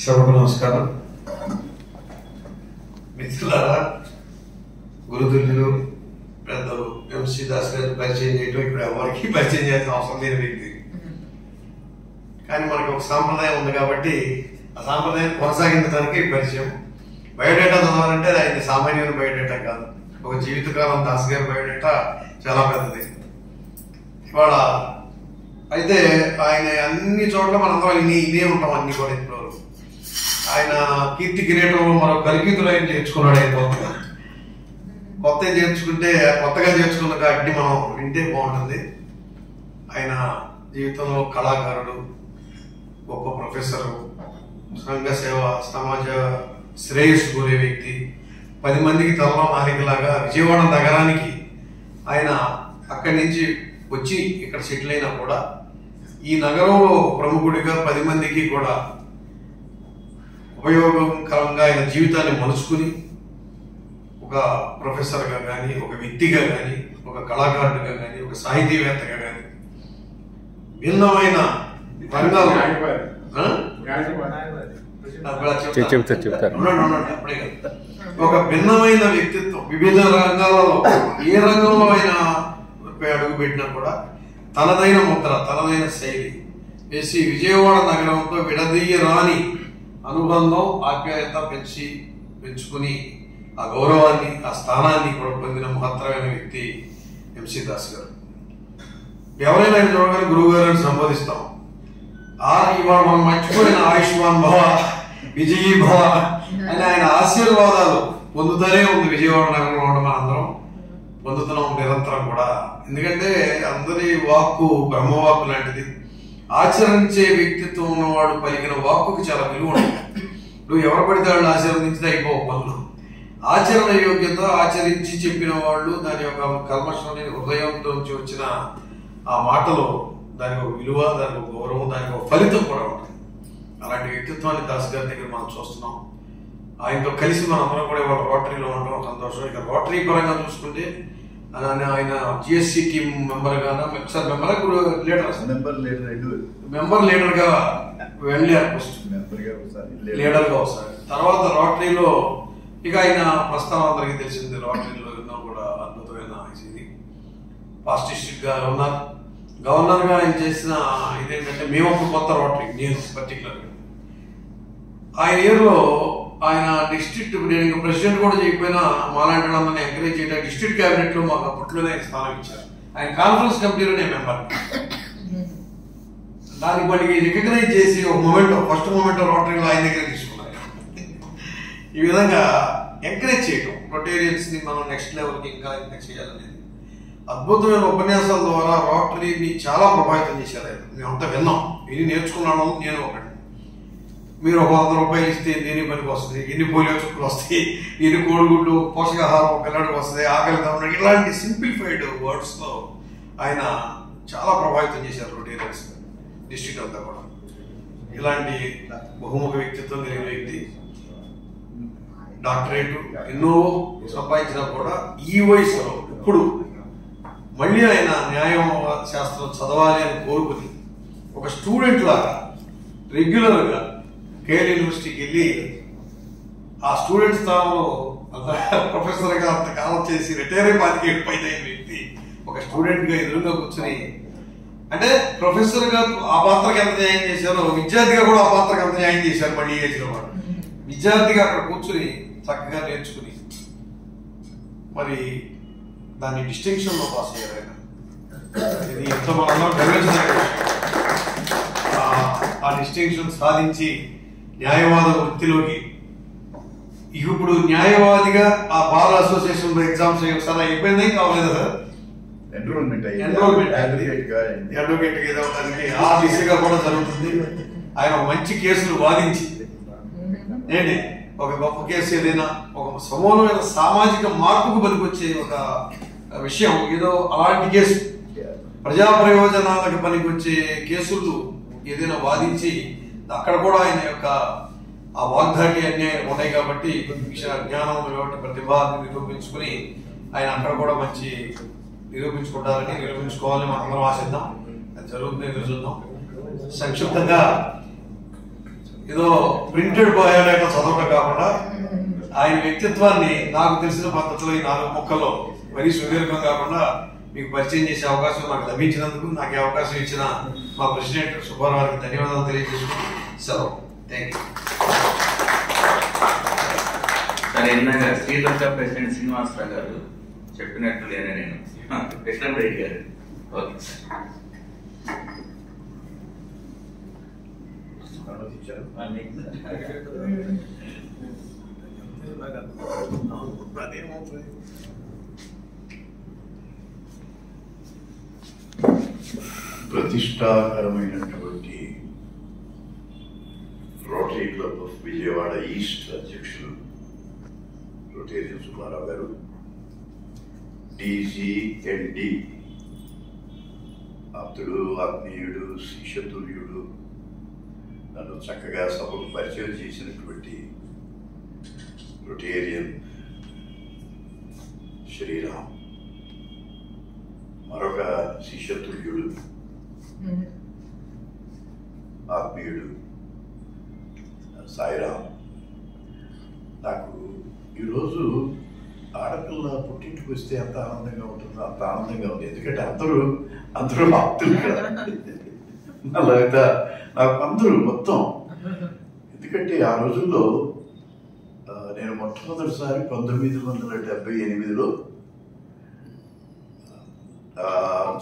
సభకు నమస్కారం. మిత్రులారా, గురుతుల్యులు పెద్దలు ఎంసీ దాస్ గారు పరిచయం చేయడం ఇప్పుడు ఎవరికి పరిచయం చేయాల్సిన అవసరం లేని వ్యక్తి. కానీ మనకు ఒక సాంప్రదాయం ఉంది కాబట్టి ఆ సాంప్రదాయం కొనసాగించడానికి పరిచయం. బయోడేటా చదవాలంటే ఆయన సామాన్యమైన బయోడేటా కాదు, ఒక జీవితకాలం దాస్ గారి బయోడేటా చాలా పెద్దది. ఇవాళ అయితే ఆయన అన్ని చోట్ల మనందరం ఇదే ఉంటాం. అన్ని కూడా ఇప్పుడు ఆయన కీర్తి కిరీటంలో మరో కలికితులు ఆయన చేర్చుకున్నాడు. ఆయన కొత్తగా చేర్చుకున్న కాబట్టి మనం వింటే బాగుంటుంది. ఆయన జీవితంలో కళాకారుడు, గొప్ప ప్రొఫెసరు, సంఘ సేవ, సమాజ శ్రేయస్సు కోరే వ్యక్తి, 10 మందికి తలలో నాలికలాగా విజయవాడ నగరానికి ఆయన అక్కడి నుంచి వచ్చి ఇక్కడ సెటిల్ అయినా కూడా ఈ నగరంలో ప్రముఖుడిగా 10 మందికి కూడా ఉపయోగకరంగా ఆయన జీవితాన్ని మలుచుకుని ఒక ప్రొఫెసర్గా కానీ, ఒక వ్యక్తిగా కానీ, ఒక కళాకారుడిగా కానీ, ఒక సాహితీవేత్తగా కానీ భిన్నమైన రంగాలు ఒక భిన్నమైన వ్యక్తిత్వం, వివిధ రంగాలలో ఏ రంగంలో అయినా అడుగు పెట్టినా కూడా తనదైన ముద్ర, తనదైన శైలి వేసి విజయవాడ నగరంతో విడదీయరాని అనుబంధం, ఆప్యాయత పెంచుకుని ఆ గౌరవాన్ని, ఆ స్థానాన్ని కూడా పొందిన మహత్తరమైన వ్యక్తి ఎంసీ దాస్ గారు. ఎవరైనా ఆయన చూడగానే గురువు గారు అని సంబోధిస్తాం. ఇవాళ మనం మర్చిపోయిన ఆయుష్మాన్ భవ, విజయీ భవ అని ఆయన ఆశీర్వాదాలు పొందుతూనే ఉంది విజయవాడ నగరంలో ఉన్న మనందరం పొందుతున్నాం నిరంతరం కూడా. ఎందుకంటే అందరి వాక్కు బ్రహ్మవాక్కు లాంటిది. ఆచరించే వ్యక్తిత్వం ఉన్నవాడు పలికిన వాక్కుకి చాలా విలువ ఉంటుంది. నువ్వు ఎవరు పడితే వాళ్ళు ఆశీర్వదించితే అయిపోవు పనులు. ఆచరణ యోగ్యత, ఆచరించి చెప్పిన వాళ్ళు, దాని యొక్క కల్మషం హృదయంతో వచ్చిన ఆ మాటలు, దానికి ఒక విలువ, దానికి ఒక గౌరవం, దానికి ఒక ఫలితం కూడా ఉంటుంది. అలాంటి వ్యక్తిత్వాన్ని దాస్ గారి దగ్గర మనం చూస్తున్నాం. ఆయనతో కలిసి మనందరం కూడా ఇవాళ రోటరీలో ఉండడం సంతోషం. ఇక రోటరీ పరంగా చూసుకుంటే ఆయన జిఎస్సి టీమ్ మెంబర్ గానా, మెంబర్ లీడర్ గా వెళ్ళారు. ఫస్ట్ లీడర్ గా వస్తారు. తర్వాత రోటరీలో ఇక ఆయన ప్రస్థానం అందరికీ తెలిసింది. రోటరీలో ఎన్నో కూడా అద్భుతమైన ఇది. పాస్ట్ డిస్ట్రిక్ట్ గా గవర్నర్ గా ఆయన చేసిన ఇదేంటంటే, మేము ఒక కొత్త రోటరీ, నేను పర్టికులర్ గా ఆయన ఇయర్ లో ఆయన డిస్ట్రిక్ట్, నేను ప్రెసిడెంట్ కూడా చేయకపోయినా మాలాంటి వాళ్ళందరినీ ఎంకరేజ్ చేయడానికి డిస్ట్రిక్ట్ క్యాబినెట్ లో మాకు అప్పట్లోనే స్థానం ఇచ్చారు. ఆయన కాన్ఫరెన్స్ కమిటీలో నేను మెంబర్. దానికి వాటికి రికగ్నైజ్ చేసి ఒక మూమెంట్, ఫస్ట్ మూమెంట్ రోటరీలో ఆయన దగ్గర తీసుకున్నారు. ఈ విధంగా ఎంకరేజ్ చేయటం, రొటేరియన్స్ ని మనం నెక్స్ట్ లెవెల్కి ఇంకా చేయాలనేది అద్భుతమైన ఉపన్యాసాల ద్వారా రోటరీని చాలా ప్రభావితం చేశారు ఆయన. మేమంతా విన్నాం, ఇది నేర్చుకున్నాను. నేను ఒకటి, మీరు ఒక 100 రూపాయలు ఇస్తే దేని పనికి వస్తుంది, ఎన్ని పోలియో చుక్కలు వస్తాయి, ఎన్ని కోడిగుడ్లు పోషకాహారం ఒక పిల్లడికి వస్తుంది, ఆకలి తమ్ముడు, ఇలాంటి సింప్లిఫైడ్ వర్డ్స్ తో ఆయన చాలా ప్రభావితం చేశారు రొటేరియన్స్ డిస్ట్రిక్ట్ అంతా కూడా. ఇలాంటి బహుముఖ వ్యక్తిత్వం కలిగిన వ్యక్తి, డాక్టరేట్ ఎన్నో సంపాదించినా కూడా ఈ వయసులో ఇప్పుడు మళ్ళీ ఆయన న్యాయ శాస్త్రం చదవాలి అని కోరుకుని ఒక స్టూడెంట్ లాగా రెగ్యులర్ గా కేఎల్ యూనివర్సిటీకి వెళ్ళి ఆ స్టూడెంట్ స్థానంలో ప్రొఫెసర్ గా అంతకాలం చేసి రిటైర్ అయి 25 పైన వ్యక్తి ఒక స్టూడెంట్ గా ఎదురుగా కూర్చొని, అంటే ప్రొఫెసర్ గా ఆ పాత్రకి ఎంత న్యాయం చేశారో విద్యార్థిగా కూడా ఆ పాత్రకి ఎంత న్యాయం చేశారు. మళ్ళీ ఏజ్ లో వాడు విద్యార్థిగా అక్కడ కూర్చుని చక్కగా నేర్చుకుని మరి దాన్ని డిస్టింక్షన్ లో పాస్ అయ్యారు ఆయన. ఇది ఎంత మనందరం గర్వించదగ్గ విషయం. ఆ డిస్టింక్షన్ సాధించి న్యాయవాద వృత్తిలోకి ఇప్పుడు న్యాయవాదిగా ఆ బార్ అసోసియేషన్ లో ఎగ్జామ్స్ ఒకసారి అయిపోయింది, కావలేదా సార్? ఎన్రోల్మెంట్ అడ్వకేట్ ఏదో ఆ దిశగా కూడా జరుగుతుంది. ఆయన మంచి కేసులు వాదించి ఏంటి ఒక గొప్ప కేసు, ఏదైనా ఒక సమూలమైన సామాజిక మార్పుకు పనికొచ్చే ఒక విషయం ఏదో అలాంటి కేసు, ప్రజా ప్రయోజనాలకు పనికొచ్చే కేసులు ఏదైనా వాదించి అక్కడ కూడా ఆయన యొక్క ఆ వాగ్దాటి అన్నీ ఉన్నాయి కాబట్టి, జ్ఞానం కాబట్టి ప్రతిభాన్ని నిరూపించుకుని ఆయన అక్కడ కూడా మంచి నిరూపించుకోవాలని మనం అందరం ఆశిద్దాం. అది జరుగుతుంది, ఎదురు చూద్దాం. సంక్షిప్తంగా ఏదో ప్రింటెడ్ బయోడేటా చదవడం కాకుండా ఆయన వ్యక్తిత్వాన్ని నాకు తెలిసిన పద్ధతిలో ఈ 4 ముక్కల్లో మరీ సుదీర్ఘం కాకుండా మీకు పరిచయం చేసే అవకాశం నాకు లభించినందుకు, నాకు ఈ అవకాశం ఇచ్చిన మా ప్రెసిడెంట్ సుబ్బారావు గారికి ధన్యవాదాలు తెలియజేసుకుంటూ సెలవు. Thank you. సరే, ఇందాక శ్రీలంక ప్రెసిడెంట్ శ్రీనివాసరావు గారు చెప్పినట్టు లేనే నేను కృష్ణ రెడ్డి గారు. Okay sir. ప్రతిష్టాకరమైనటువంటి Rotary club of Vijayawada east అధ్యక్షులు రోటేరియన్ సుబ్బారావు గారు, DGND ఆప్తుడు, ఆత్మీయుడు, శిష్యతుల్యుడు, నన్ను చక్కగా సభకు పరిచయం చేసినటువంటి రొటేరియన్ శ్రీరామ్, మరొక శిష్యతుల్యుడు, ఆత్మీయుడు సాయిరామ్. నాకు ఈరోజు ఆడపిల్ల పుట్టింటికి వస్తే ఎంత ఆనందంగా ఉంటుందో అంత ఆనందంగా ఉంది. ఎందుకంటే అందరూ ఆప్తులు కదా, అలాగే నాకు అందరూ మొత్తం. ఎందుకంటే ఆ రోజుల్లో నేను మొట్టమొదటిసారి 1978లో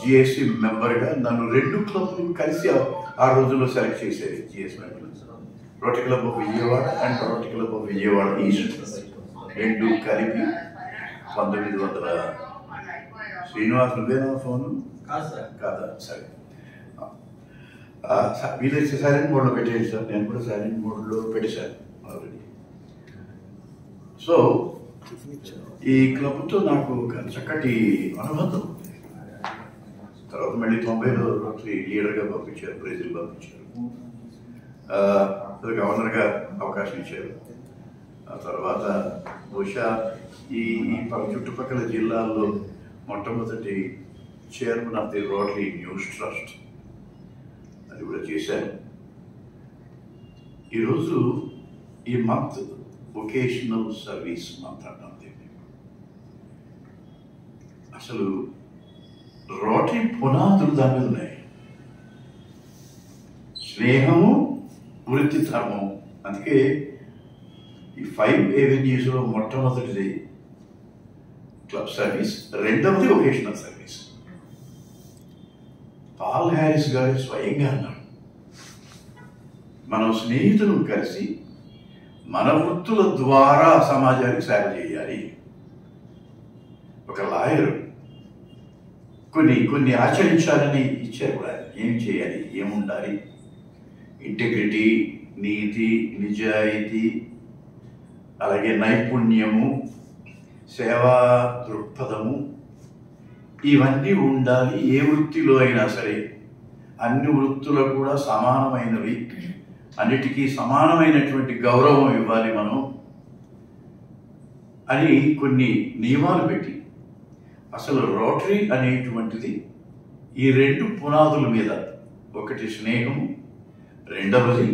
GSC మెంబర్గా నన్ను 2 క్లబ్లు కలిసి ఆ రోజుల్లో సెలెక్ట్ చేసేది. GS member rotary club of Vijayawada and rotary club of Vijayawada east 2 కలిపి 1900. శ్రీనివాస్ నువ్వేనా ఫోను? కాదా? సరే, వీలైతే సైలెంట్ మోడ్లో పెట్టేయండి సార్. నేను కూడా సైలెంట్ మోడ్లో పెట్టేశాను ఆల్రెడీ. సో ఈ క్లబ్తో నాకు ఒక చక్కటి అనుబంధం. తర్వాత మళ్ళీ 90లో రోటరీ లీడర్గా పంపించారు, బ్రెజిల్ పంపించారు, గవర్నర్గా అవకాశం ఇచ్చారు. ఆ తర్వాత బహుశా ఈ చుట్టుపక్కల జిల్లాల్లో మొట్టమొదటి chairman of the rotary news trust అది కూడా చేశాను. ఈరోజు ఈ మంత్ వొకేషనల్ సర్వీస్ మంత్ అంటాం దీన్ని. అసలు రోటరీ పునాదులు దాని మీద ఉన్నాయి. స్నేహము, వృత్తి ధర్మం. అందుకే ఈ 5 avenuesలో మొట్టమొదటిది క్లబ్ సర్వీస్, రెండవది వొకేషనల్ సర్వీస్. పాల్ హ్యారిస్ గారు స్వయంగా అన్నాడు, మనం స్నేహితులను కలిసి మన వృత్తుల ద్వారా సమాజానికి సేవ చేయాలి. ఒక లాయర్ కొన్ని ఆచరించాలని ఇచ్చారు కూడా. ఏం చేయాలి, ఏముండాలి, ఇంటెగ్రిటీ, నీతి, నిజాయితీ, అలాగే నైపుణ్యము, సేవా దృక్పథము, ఇవన్నీ ఉండాలి. ఏ వృత్తిలో అయినా సరే అన్ని వృత్తులు కూడా సమానమైనవి, అన్నిటికీ సమానమైనటువంటి గౌరవం ఇవ్వాలి మనం అని కొన్ని నియమాలు పెట్టి, అసలు రోటరీ అనేటువంటిది ఈ 2 పునాదుల మీద, ఒకటి స్నేహము, రెండవది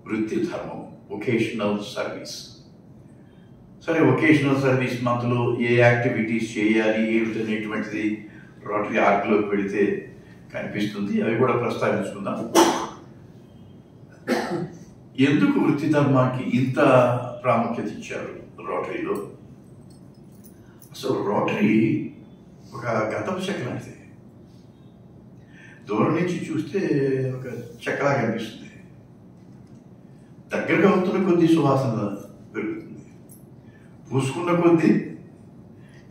వృత్తి ధర్మం, వొకేషనల్ సర్వీస్. సరే, వొకేషనల్ సర్వీస్ మంత్లో ఏ యాక్టివిటీస్ చేయాలి ఏమిటనేటువంటిది రోటరీ ఆర్క్లోకి వెళితే కనిపిస్తుంది. అవి కూడా ప్రస్తావించుకుందాం. ఎందుకు వృత్తి ధర్మానికి ఇంత ప్రాముఖ్యత ఇచ్చారు రోటరీలో? అసలు రోటరీ ఒక గతం చెక్క లాంటిది. దూరం నుంచి చూస్తే ఒక చెక్కలా కనిపిస్తుంది. దగ్గరగా అవుతున్న కొద్దీ సువాసన పెరుగుతుంది, పూసుకున్న కొద్దీ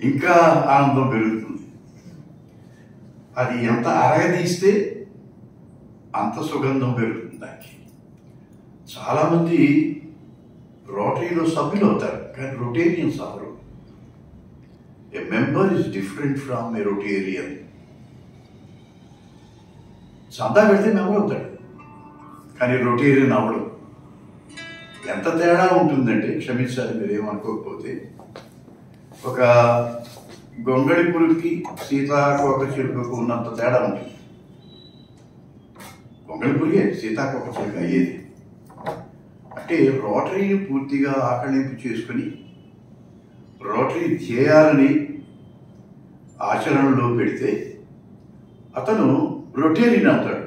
ఇంకా ఆనందం పెరుగుతుంది. అది ఎంత అరగదీస్తే అంత సుగంధం పెరుగుతుంది దానికి. చాలామంది రోటరీలో సభ్యులు అవుతారు, కానీ Rotarians hour. A member is different from a Rotarian. చందా పెడితే మెంబర్ అవుతాడు, కానీ రొటేరియన్ అవడం. ఎంత తేడా ఉంటుందంటే, క్షమించాలి మీరేమనుకోకపోతే, ఒక గొంగళి పురుగుకి సీతాకోక చిలుకకు ఉన్నంత తేడా ఉంటుంది. గొంగళి పురుగే సీతాకోక చిలుక అయ్యేది. అంటే రోటరీని పూర్తిగా ఆకళింపు చేసుకుని రోటరీ ధ్యేయాలని ఆచరణలో పెడితే అతను రొటేరియన్ అవుతాడు.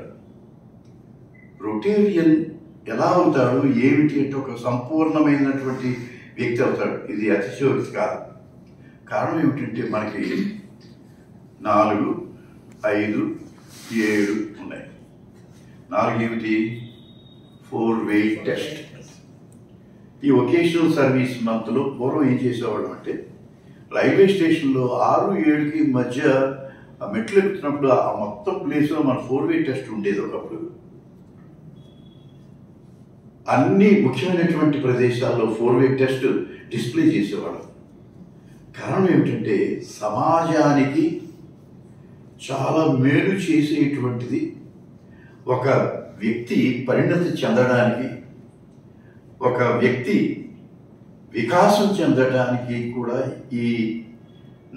రొటేరియన్ ఎలా అవుతాడు, ఏమిటి అంటే ఒక సంపూర్ణమైనటువంటి వ్యక్తి అవుతాడు. ఇది అతిశయోక్తి కాదు. కారణం ఏమిటంటే మనకి 4, 5, 7 ఉన్నాయి. 4 ఏమిటి? 4 weight టెస్ట్. ఈ వొకేషనల్ సర్వీస్ మంత్లో పూర్వం ఏం చేసేవాళ్ళం అంటే రైల్వే స్టేషన్లో 6, 7కి మధ్య మెట్లు ఎక్కుతున్నప్పుడు ఆ మొత్తం ప్లేస్లో మన 4 weight టెస్ట్ ఉండేది. ఒకప్పుడు అన్ని ముఖ్యమైనటువంటి ప్రదేశాల్లో 4 weight టెస్ట్ డిస్ప్లే చేసేవాళ్ళం. కారణం ఏమిటంటే సమాజానికి చాలా మేలు చేసేటువంటిది ఒక వ్యక్తి పరిణతి చెందడానికి, ఒక వ్యక్తి వికాసం చెందడానికి కూడా ఈ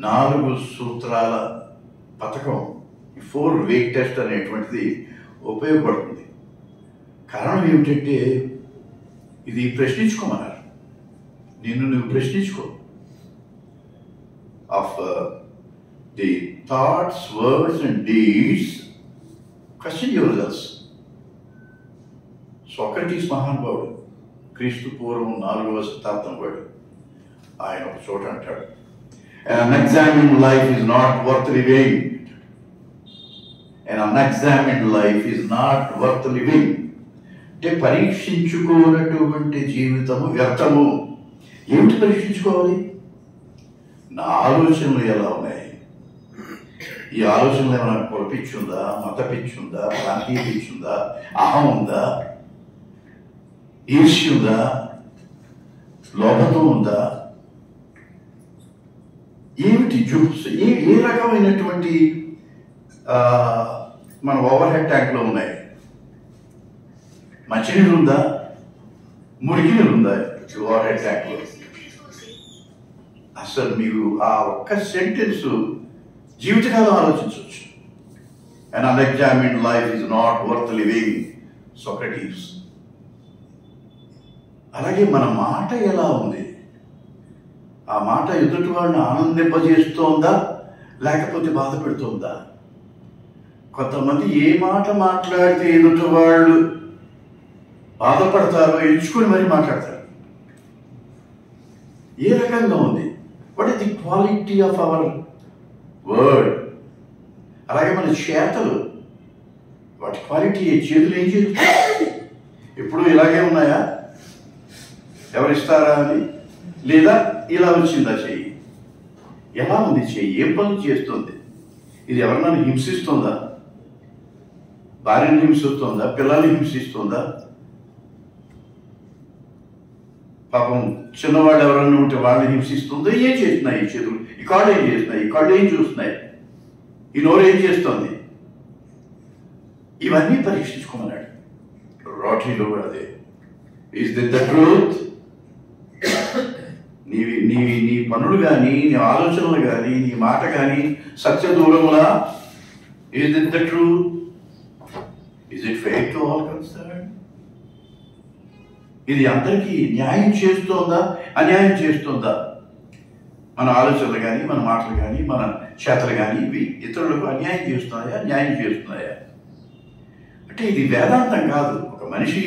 4 సూత్రాల పథకం, 4 weight టెస్ట్ అనేటువంటిది ఉపయోగపడుతుంది. కారణం ఏమిటంటే ఇది ప్రశ్నించుకోమన్నారు. నువ్వు ప్రశ్నించుకో. Of the thoughts, words and deeds question your self. Socrates మహానుభావుడు, క్రీస్తు పూర్వం 4వ శతాబ్దం వాడు, ఆయన ఒక చోట అంటాడు, an unexamined life is not worth living. An unexamined life is not worth living. అంటే పరీక్షించుకోనటువంటి జీవితము వ్యర్థము. ఏమిటి పరీక్షించుకోవాలి? నా ఆలోచనలు ఎలా ఉన్నాయి? ఈ ఆలోచనలు ఏమైనా కులపిచ్చుందా, మత పిచ్చుందా, ప్రాంతీయ పిచ్చుందా, అహం ఉందా, ఈర్ష్య ఉందా, లోభత్వం ఉందా, ఏమిటి చూపు? ఏ రకమైనటువంటి మన ఓవర్ హెడ్ ట్యాంక్లో ఉన్నాయి? మంచినీళ్ళు ఉందా, మురికి నీళ్ళు ఉందా ఓవర్ హెడ్ ట్యాంక్లో? అసలు మీరు ఆ ఒక్క సెంటెన్స్ జీవితకాలం ఆలోచించవచ్చు. An unexamined life is not worth living, Socrates. అలాగే మన మాట ఎలా ఉంది? ఆ మాట ఎదుటి వాళ్ళని ఆనందింపజేస్తోందా లేకపోతే బాధ పెడుతోందా? కొంతమంది ఏ మాట మాట్లాడితే ఎదుటి వాళ్ళు బాధపడతారో ఎంచుకొని మరీ మాట్లాడతారు. ఏ రకంగా ఉంది? What is the quality of our word? అలాగే మన చేతలు, వాటి క్వాలిటీ, చేతులు ఏం చేస్తుంది? ఎప్పుడు ఇలాగే ఉన్నాయా, ఎవరిస్తారా అని, లేదా ఇలా వచ్చిందా చెయ్యి? ఎలా ఉంది చెయ్యి? ఏం పనులు చేస్తుంది? ఇది ఎవరన్నా హింసిస్తుందా? భార్యను హింసిస్తుందా? పిల్లల్ని హింసిస్తుందా? పాపం చిన్నవాళ్ళు ఎవరన్నా ఉంటే వాళ్ళని హింసిస్తుందా? ఏం చేస్తున్నాయి ఈ చేతులు? ఈ కాళ్ళు ఏం చేస్తున్నాయి? ఈ కళ్ళు ఏం చూస్తున్నాయి? ఈ నోరు ఏం చేస్తుంది? ఇవన్నీ పరీక్షించుకోమన్నాడు. రోటరీలో కూడా అదే. Is this the truth? నీ పనులు కానీ, నీ ఆలోచనలు కానీ, నీ మాట కానీ సత్య దూరములా? Is this the truth? Is it fair to all concern? ఇది అందరికీ న్యాయం చేస్తోందా, అన్యాయం చేస్తోందా? మన ఆలోచనలు కానీ, మన మాటలు కానీ, మన చేతలు కానీ ఇవి ఇతరులకు అన్యాయం చేస్తున్నాయా, న్యాయం చేస్తున్నాయా? అంటే ఇది వేదాంతం కాదు. ఒక మనిషి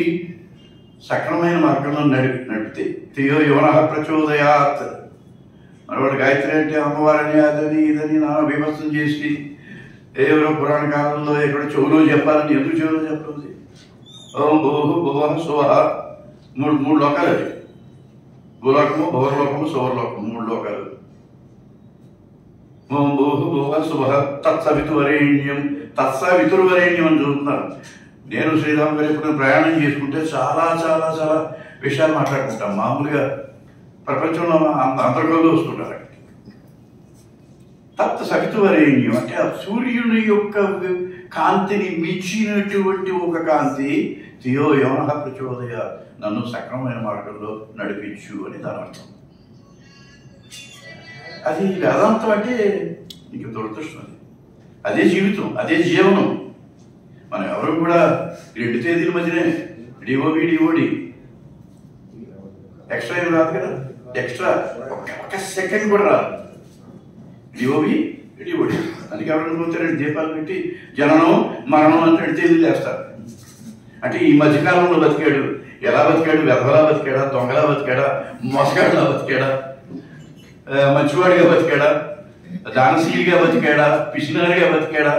సక్రమైన మార్గంలో నడిపితే తెయో యువన ప్రచోదయాత్. మనవాడు గాయత్రి అంటే అమ్మవారిని అదని ఇదని నాన్న విమర్శనం చేసి ఎవరో పురాణ కాలంలో ఎక్కడ చెవులో చెప్పాలని, ఎందుకు చెవులో చెప్పాలి? ఓం భూహు భువ సువహ, మూడు లోకాలు అవి. భూలోకము, భువర్లోకము, సువర్లోకము, 3 లోకాలు. ఓం భూహు భువ సువహ తత్సవితువరేణ్యం, తత్సవితుర్వరేణ్యం అని చూస్తున్నారు. నేను శ్రీరామ్ గారు ఎప్పుడు ప్రయాణం చేసుకుంటే చాలా చాలా చాలా విషయాలు మాట్లాడుకుంటాం. మామూలుగా ప్రపంచంలో అంతర్గతంలో వస్తుంటారు. తత్ సవితువరేణ్యం అంటే ఆ సూర్యుని యొక్క కాంతిని మించినటువంటి ఒక కాంతి. తియో యవన ప్రచోదయ, నన్ను సక్రమమైన మార్గంలో నడిపించు అని దాని అర్థం. అది వేదాంతం అంటే నీకు దురదృష్టం. అదే జీవితం, అదే జీవనం. మనం ఎవరు కూడా 2 తేదీల మధ్యనే డిఓడి ఎక్స్ట్రా ఏం రాదు కదా, ఎక్స్ట్రా ఒక సెకండ్ కూడా రాదు. DOB DoD. అందుకే ఎవరైనా పోతారండి దీపాలు పెట్టి జననం మరణం అంటే తెలియదు చేస్తారు. అంటే ఈ మధ్యకాలంలో బతికాడు, ఎలా బతికాడు? వెధవలా బతికాడా, దొంగలా బతికాడా, మోసగాడిలా బతికాడా, మంచివాడిగా బతికాడా, దానశీలిగా బతికాడా, పిసినారిగా బతికాడా?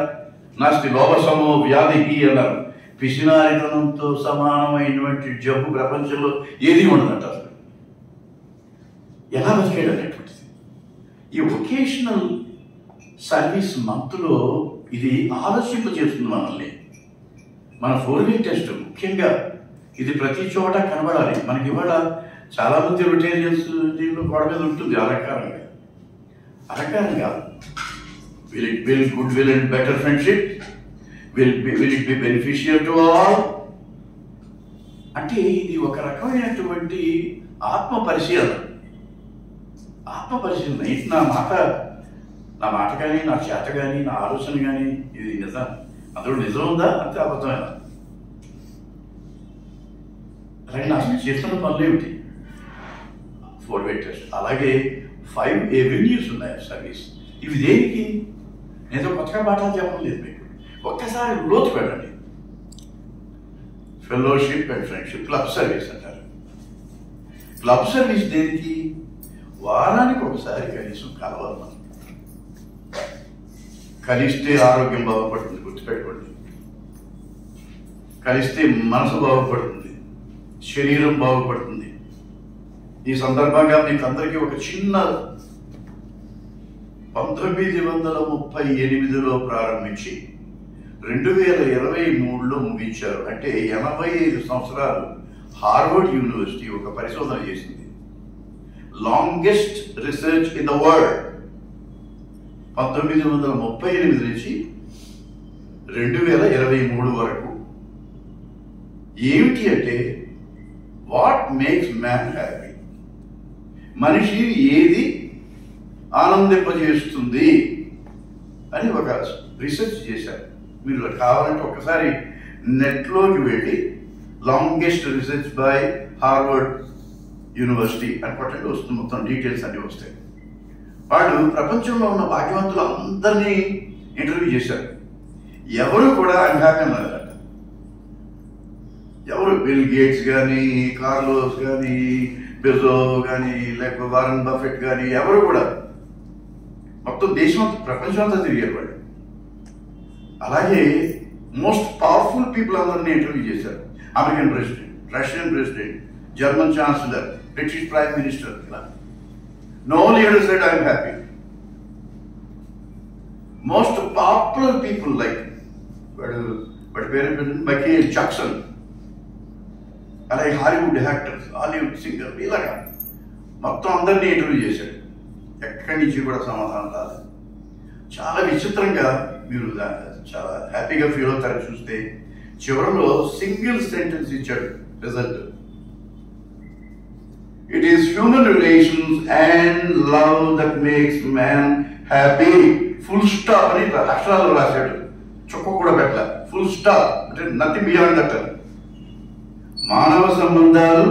నాస్తి లోభసమో వ్యాధి అన్నారు. పిసినారితనంతో సమానమైనటువంటి జబ్బు ప్రపంచంలో ఏది ఉండదంట. అసలు ఎలా బతికాడు అనేటువంటిది ఈ వొకేషనల్ సర్వీస్ మంత్లో ఇది ఆలోచింపజేస్తుంది మనల్ని. మన 4-way టెస్ట్ ముఖ్యంగా ఇది ప్రతి చోట కనబడాలి. మనకి ఇవాళ చాలామంది రొటేరియన్స్ దీనిలో గోడ మీద ఉంటుంది అలంకారంగా. అలంకారంగా will it build goodwill and better friendship? Will it be beneficial to all? అంటే ఇది ఒక రకమైనటువంటి ఆత్మ పరిశీలన. ఇది నా మాట కానీ, నా చేత కానీ, నా ఆలోచన కానీ ఇది నిజం, అందులో నిజం ఉందా అంతే అబద్ధమైనా? అలాగే నా చేస్తున్న పనులు ఏమిటి? 4-way test. అలాగే 5 avenues ఉన్నాయి సర్వీస్. ఇవి దేనికి? నేను కొత్తగా పాఠాలు చెప్పలేదు మీకు. ఒక్కసారి లోతు పెట్టండి. Fellowship and friendship, club service అంటారు. క్లబ్ సర్వీస్ దేనికి? వారానికి ఒకసారి కనీసం కలవాలి. మనం కలిస్తే ఆరోగ్యం బాగుపడుతుంది, గుర్తుపెట్టుకోండి. కలిస్తే మనసు బాగుపడుతుంది, శరీరం బాగుపడుతుంది. ఈ సందర్భంగా మీకు అందరికీ ఒక చిన్న 1938లో ప్రారంభించి 2023లో ముగించారు. అంటే 85 సంవత్సరాలు హార్వర్డ్ యూనివర్సిటీ ఒక పరిశోధన చేసింది. Longest research in the world. 1938 నుంచి 2023 వరకు ఏమిటి అంటే వాట్ మేక్స్ మ్యాన్ హ్యాపీ, మనిషి ఏది ఆనందింపజేస్తుంది అని ఒక రీసెర్చ్ చేశారు. మీరు కావాలంటే ఒకసారి నెట్లోకి వెళ్ళి longest research by Harvard university అని కొట్టండి, వస్తుంది. మొత్తం డీటెయిల్స్ అన్నీ వస్తాయి. వాళ్ళు ప్రపంచంలో ఉన్న భాగ్యవంతులు అందరినీ ఇంటర్వ్యూ చేశారు. ఎవరు కూడా అన్హ్యాపీ అన్నారట. ఎవరు బిల్ గేట్స్ కానీ, కార్లోస్ కానీ, బెజో కానీ, లేకపోతే వారన్ బఫెట్ కానీ ఎవరు కూడా మొత్తం దేశం ప్రపంచం అంతా తిరిగారు వాళ్ళు. అలాగే మోస్ట్ పవర్ఫుల్ పీపుల్ అందరినీ ఇంటర్వ్యూ చేశారు. American president, Russian president, German chancellor, British prime minister. ఇలా no leader said I am happy. Most popular people like Michael Jackson, అలాగే హాలీవుడ్ యాక్టర్స్, హాలీవుడ్ సింగర్, ఇలాగా మొత్తం అందరినీ ఇంటర్వ్యూ చేశాడు. ఎక్కడి నుంచి కూడా సమాధానం రాలేదు. చాలా విచిత్రంగా మీరు చాలా హ్యాపీగా ఫీల్ అవుతారు చూస్తే. చివరిలో సింగిల్ సెంటెన్స్ ఇచ్చాడు result. It is human relations and love that makes man happy. Full stop అని అక్షరాలు రాశాడు. చుక్క కూడా పెట్టలే. ఫుల్ స్టాప్ అంటే నథింగ్ బియాండ్ దట్. మానవ సంబంధాలు,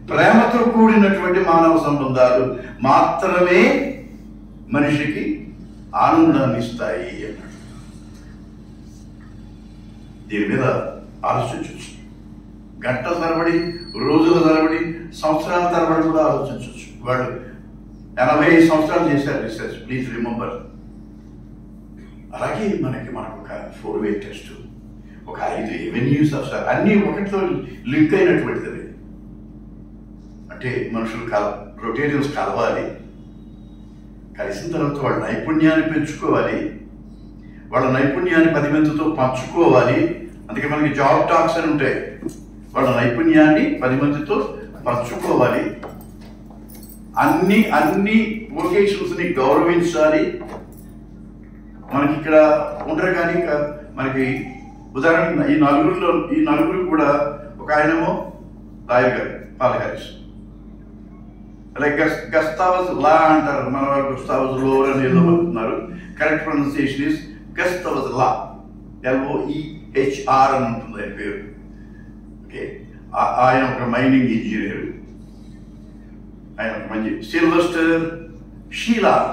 ప్రేమతో కూడినటువంటి మానవ సంబంధాలు మాత్రమే మనిషికి ఆనందాన్ని ఇస్తాయి అన్నాడు. దీని మీద ఆలోచించవచ్చు. గంటల తరబడి, రోజుల తరబడి, సంవత్సరాల తరబడి కూడా ఆలోచించవచ్చు. వాళ్ళు 80 సంవత్సరాలు చేశారు రీసెర్చ్, ప్లీజ్ రిమెంబర్. అలాగే మనకు ఒక 4-way టెస్ట్, ఒక 5 ఎవెన్యూస్ ఆఫ్ సార్, అన్నీ ఒకటితో లింక్ అయినటువంటిది. అంటే మనుషులు రొటేరియన్స్ కలవాలి, కలిసిన తర్వాత వాళ్ళ నైపుణ్యాన్ని పెంచుకోవాలి, వాళ్ళ నైపుణ్యాన్ని 10 మందితో పంచుకోవాలి. అందుకే మనకి జాబ్ టాక్స్ అని ఉంటాయి. వాళ్ళ నైపుణ్యాన్ని 10 మందితో పంచుకోవాలి. అన్ని వొకేషన్స్ని గౌరవించాలి. మనకి ఇక్కడ ఉండరు కానీ మనకి ఉదాహరణ ఈ నలుగురు కూడా ఒక ఆయనేమో లాయర్ గారు, పాల్ హారిస్. అలాగే గస్తావస్ లా అంటారు, మన వాళ్ళు గస్తావస్ లోర్ అని ఏదో చెప్తున్నారు. కరెక్ట్ ప్రొనౌన్సియేషన్ ఇస్ గస్తావస్ లా, LOEHR అని ఉంటుంది ఆయన పేరు. ఓకే, ఆయన ఒక మైనింగ్ ఇంజనీర్. ఆయన ఒక మంచి సిల్వెస్టర్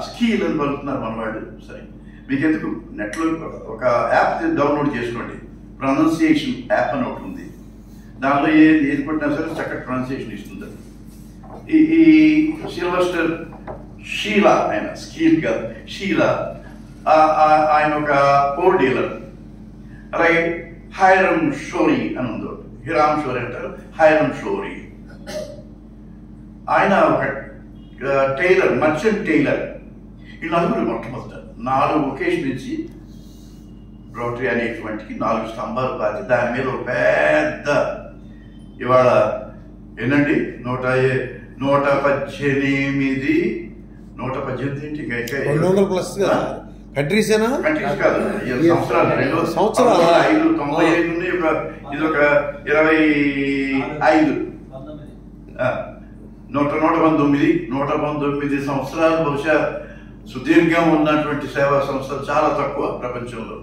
స్కీల్ అని పలుకుతున్నారు మన వాళ్ళు. సరే, మీకు ఎందుకు నెట్లో ఒక యాప్ డౌన్లోడ్ చేసుకోండి, ప్రొనౌన్సియేషన్ యాప్ అని ఒకటి ఉంది. దానిలో ఏది కొట్టినా సరే చక్కటి ప్రొనౌన్సియేషన్ ఇస్తుంది. ఈ సిల్వెస్టర్ ఆయన స్కీల్ కాదు, ఆయన ఒక పోర్ డీలర్. అలాగే హైరమ్ షోరీ అని ఉంది, హిరామ్ షోరీ అంటారు, హైరమ్ షోరీ. ఆయన ఒక టైలర్, మర్చెంట్ టైలర్. ఈ నలుగురు మొట్టమొదట 4 ఒకేషన్ నుంచి రోటరీ అనేటువంటికి 4 స్తంభాలు పాతి దాని మీద ఒక పెద్ద ఇవాళ ఏంటండి 118 కంట్రీస్ కాదు, సంవత్సరాలు 95 ఇది ఒక 25 119 సంవత్సరాలు బహుశా సుదీర్ఘం ఉన్నటువంటి సేవా సంస్థలు చాలా తక్కువ ప్రపంచంలో.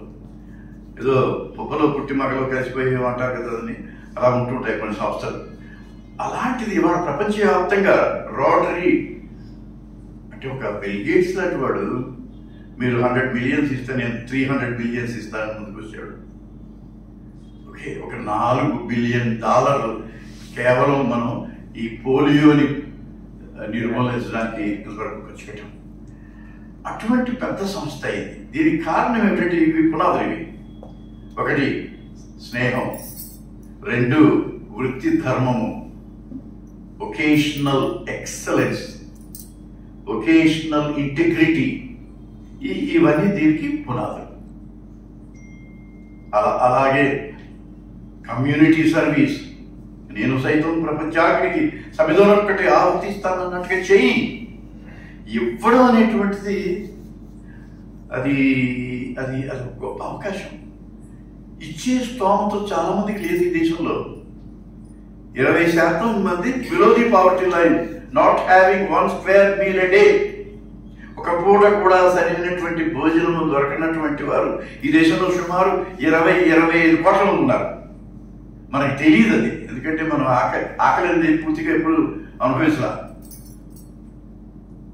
ఏదో పొప్పలో పుట్టి మగలో కలిసిపోయి అంటారు కదా అని అలా ఉంటుంటాయి కొన్ని సంస్థలు. అలాంటిది ఇవాళ ప్రపంచవ్యాప్తంగా రోటరీ అంటే ఒక బిల్ గేట్స్ లాంటి వాడు మీరు 100 మిలియన్స్ ఇస్తే నేను 300 బిలియన్స్ ఇస్తానని ముందుకు వచ్చాడు. ఓకే, ఒక $4 బిలియన్ కేవలం మనం ఈ పోలియోని నిర్మూలించడానికి వరకు ఖర్చు పెట్టాం. అటువంటి పెద్ద సంస్థ అయింది. దీనికి కారణం ఏమిటంటే ఇవి పునాదులు. ఇవి 1 స్నేహం, 2 వృత్తి ధర్మము, ఒకేషనల్ ఎక్సలెన్స్, ఒకేషనల్ ఇంటిగ్రిటీ, ఇవన్నీ దీనికి పునాదులు. అలాగే కమ్యూనిటీ సర్వీస్. నేను సైతం ప్రపంచానికి సమిధనొక్కటి ఆహుతిస్తానన్నట్టుగా చెయ్యి ఇవ్వడం అనేటువంటిది అది అది అది గొప్ప అవకాశం. ఇచ్చే స్తోమత చాలా మందికి లేదు ఈ దేశంలో. 20% మంది below the poverty line, not having 1 square meal a day. ఒక పూట కూడా సరైనటువంటి భోజనము దొరకనటువంటి వారు ఈ దేశంలో సుమారు 20-25 కోట్ల ఉన్నారు. మనకి తెలియదు అది, ఎందుకంటే మనం ఆకలి అనేది పూర్తిగా ఎప్పుడు అనుభవించలా.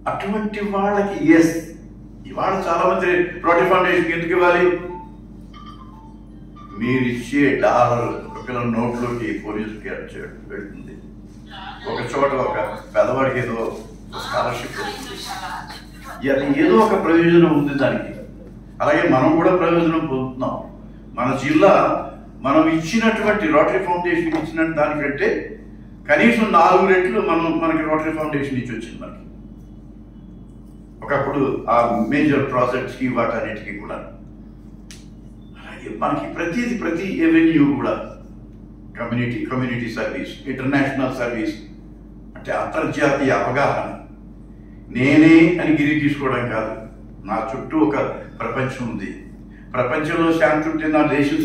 అటువంటి వాళ్ళకి ఇవాళ చాలా మంది రోటరీ ఫౌండేషన్ ఎందుకు ఇవ్వాలి? మీరు ఇచ్చే $1 ఒక పిల్లల నోట్లోకి పోలీసుకి వెళ్తుంది. ఒక చోట ఒక పెద్దవాడికి ఏదో స్కాలర్షిప్ ఏదో ఒక ప్రయోజనం ఉంది దానికి. అలాగే మనం కూడా ప్రయోజనం పొందుతున్నాం. మన జిల్లా మనం ఇచ్చినటువంటి రోటరీ ఫౌండేషన్ ఇచ్చిన దానికంటే కనీసం 4 రెట్లు మనకి రోటరీ ఫౌండేషన్ ఇచ్చి వచ్చింది. మనకి ఒకప్పుడు ఆ మేజర్ ప్రాజెక్ట్స్కి వాటన్నిటికీ కూడా. అలాగే మనకి ప్రతి ఎవెన్యూ కూడా కమ్యూనిటీ సర్వీస్, ఇంటర్నేషనల్ సర్వీస్ అంటే అంతర్జాతీయ అవగాహన. నేనే అని గిరి తీసుకోవడం కాదు, నా చుట్టూ ఒక ప్రపంచం ఉంది. ప్రపంచంలో శాంతి ఉంటే నా దేశం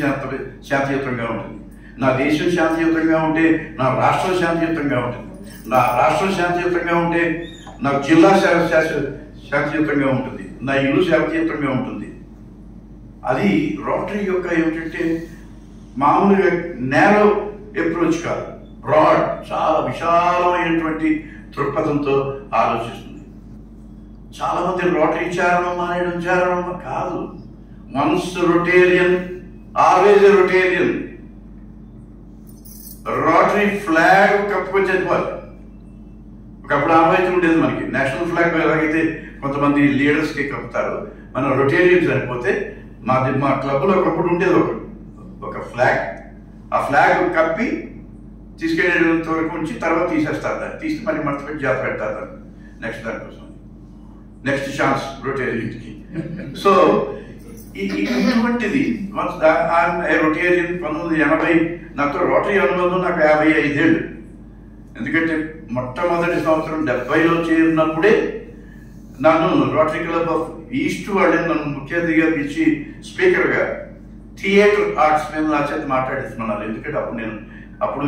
శాంతియుతంగా ఉంటుంది. నా దేశం శాంతియుతంగా ఉంటే నా రాష్ట్రం శాంతియుతంగా ఉంటుంది. నా రాష్ట్రం శాంతియుతంగా ఉంటే నా జిల్లా శాంతియుతంగా ఉంటుంది. నా ఇల్లు శాంతియుతంగా ఉంటుంది. అది రోటరీ యొక్క ఏమిటంటే మామూలుగా నేరో అప్రోచ్ కాదు, బ్రాడ్, చాలా విశాలమైనటువంటి దృక్పథంతో ఆలోచిస్తుంది. చాలా మంది రోటరీ చారణం కాదు. వన్స్ రొటేరియన్ ఆల్వేజ్ ఏ రొటేరియన్. రోటరీ ఫ్లాగ్ కప్పుకొని చనిపోవాలి. ఒకప్పుడు ఆనవాయితీ ఉండేది మనకి. నేషనల్ ఫ్లాగ్ ఎలాగైతే కొంతమంది లీడర్స్కి కప్పుతారు, మన రొటేరియన్స్ చనిపోతే మా క్లబ్లో ఒకప్పుడు ఉండేది ఒక ఫ్లాగ్. ఆ ఫ్లాగ్ కప్పి తీసుకెళ్ళేంత వరకు ఉంచి తర్వాత తీసేస్తారు. దాన్ని తీసి మళ్ళీ మర్చిపోయి జాగ్రత్త పెడతారు దాన్ని నెక్స్ట్ దానికోసం, నెక్స్ట్ ఛాన్స్ రొటేరియన్కి. సో ఇటువంటిది రొటేరియన్ 1980 నాతో రోటరీ అనుబంధం నాకు 55 ఏళ్ళు. ఎందుకంటే మొట్టమొదటి సంవత్సరం 70లో చేరినప్పుడే నన్ను రోటరీ క్లబ్ ఆఫ్ ఈస్ట్ వాళ్ళని నన్ను ముఖ్య అతిథిగా పిలిచి స్పీకర్గా థియేటర్ ఆర్ట్స్ మీద నా చేత మాట్లాడిస్తున్నాను. ఎందుకంటే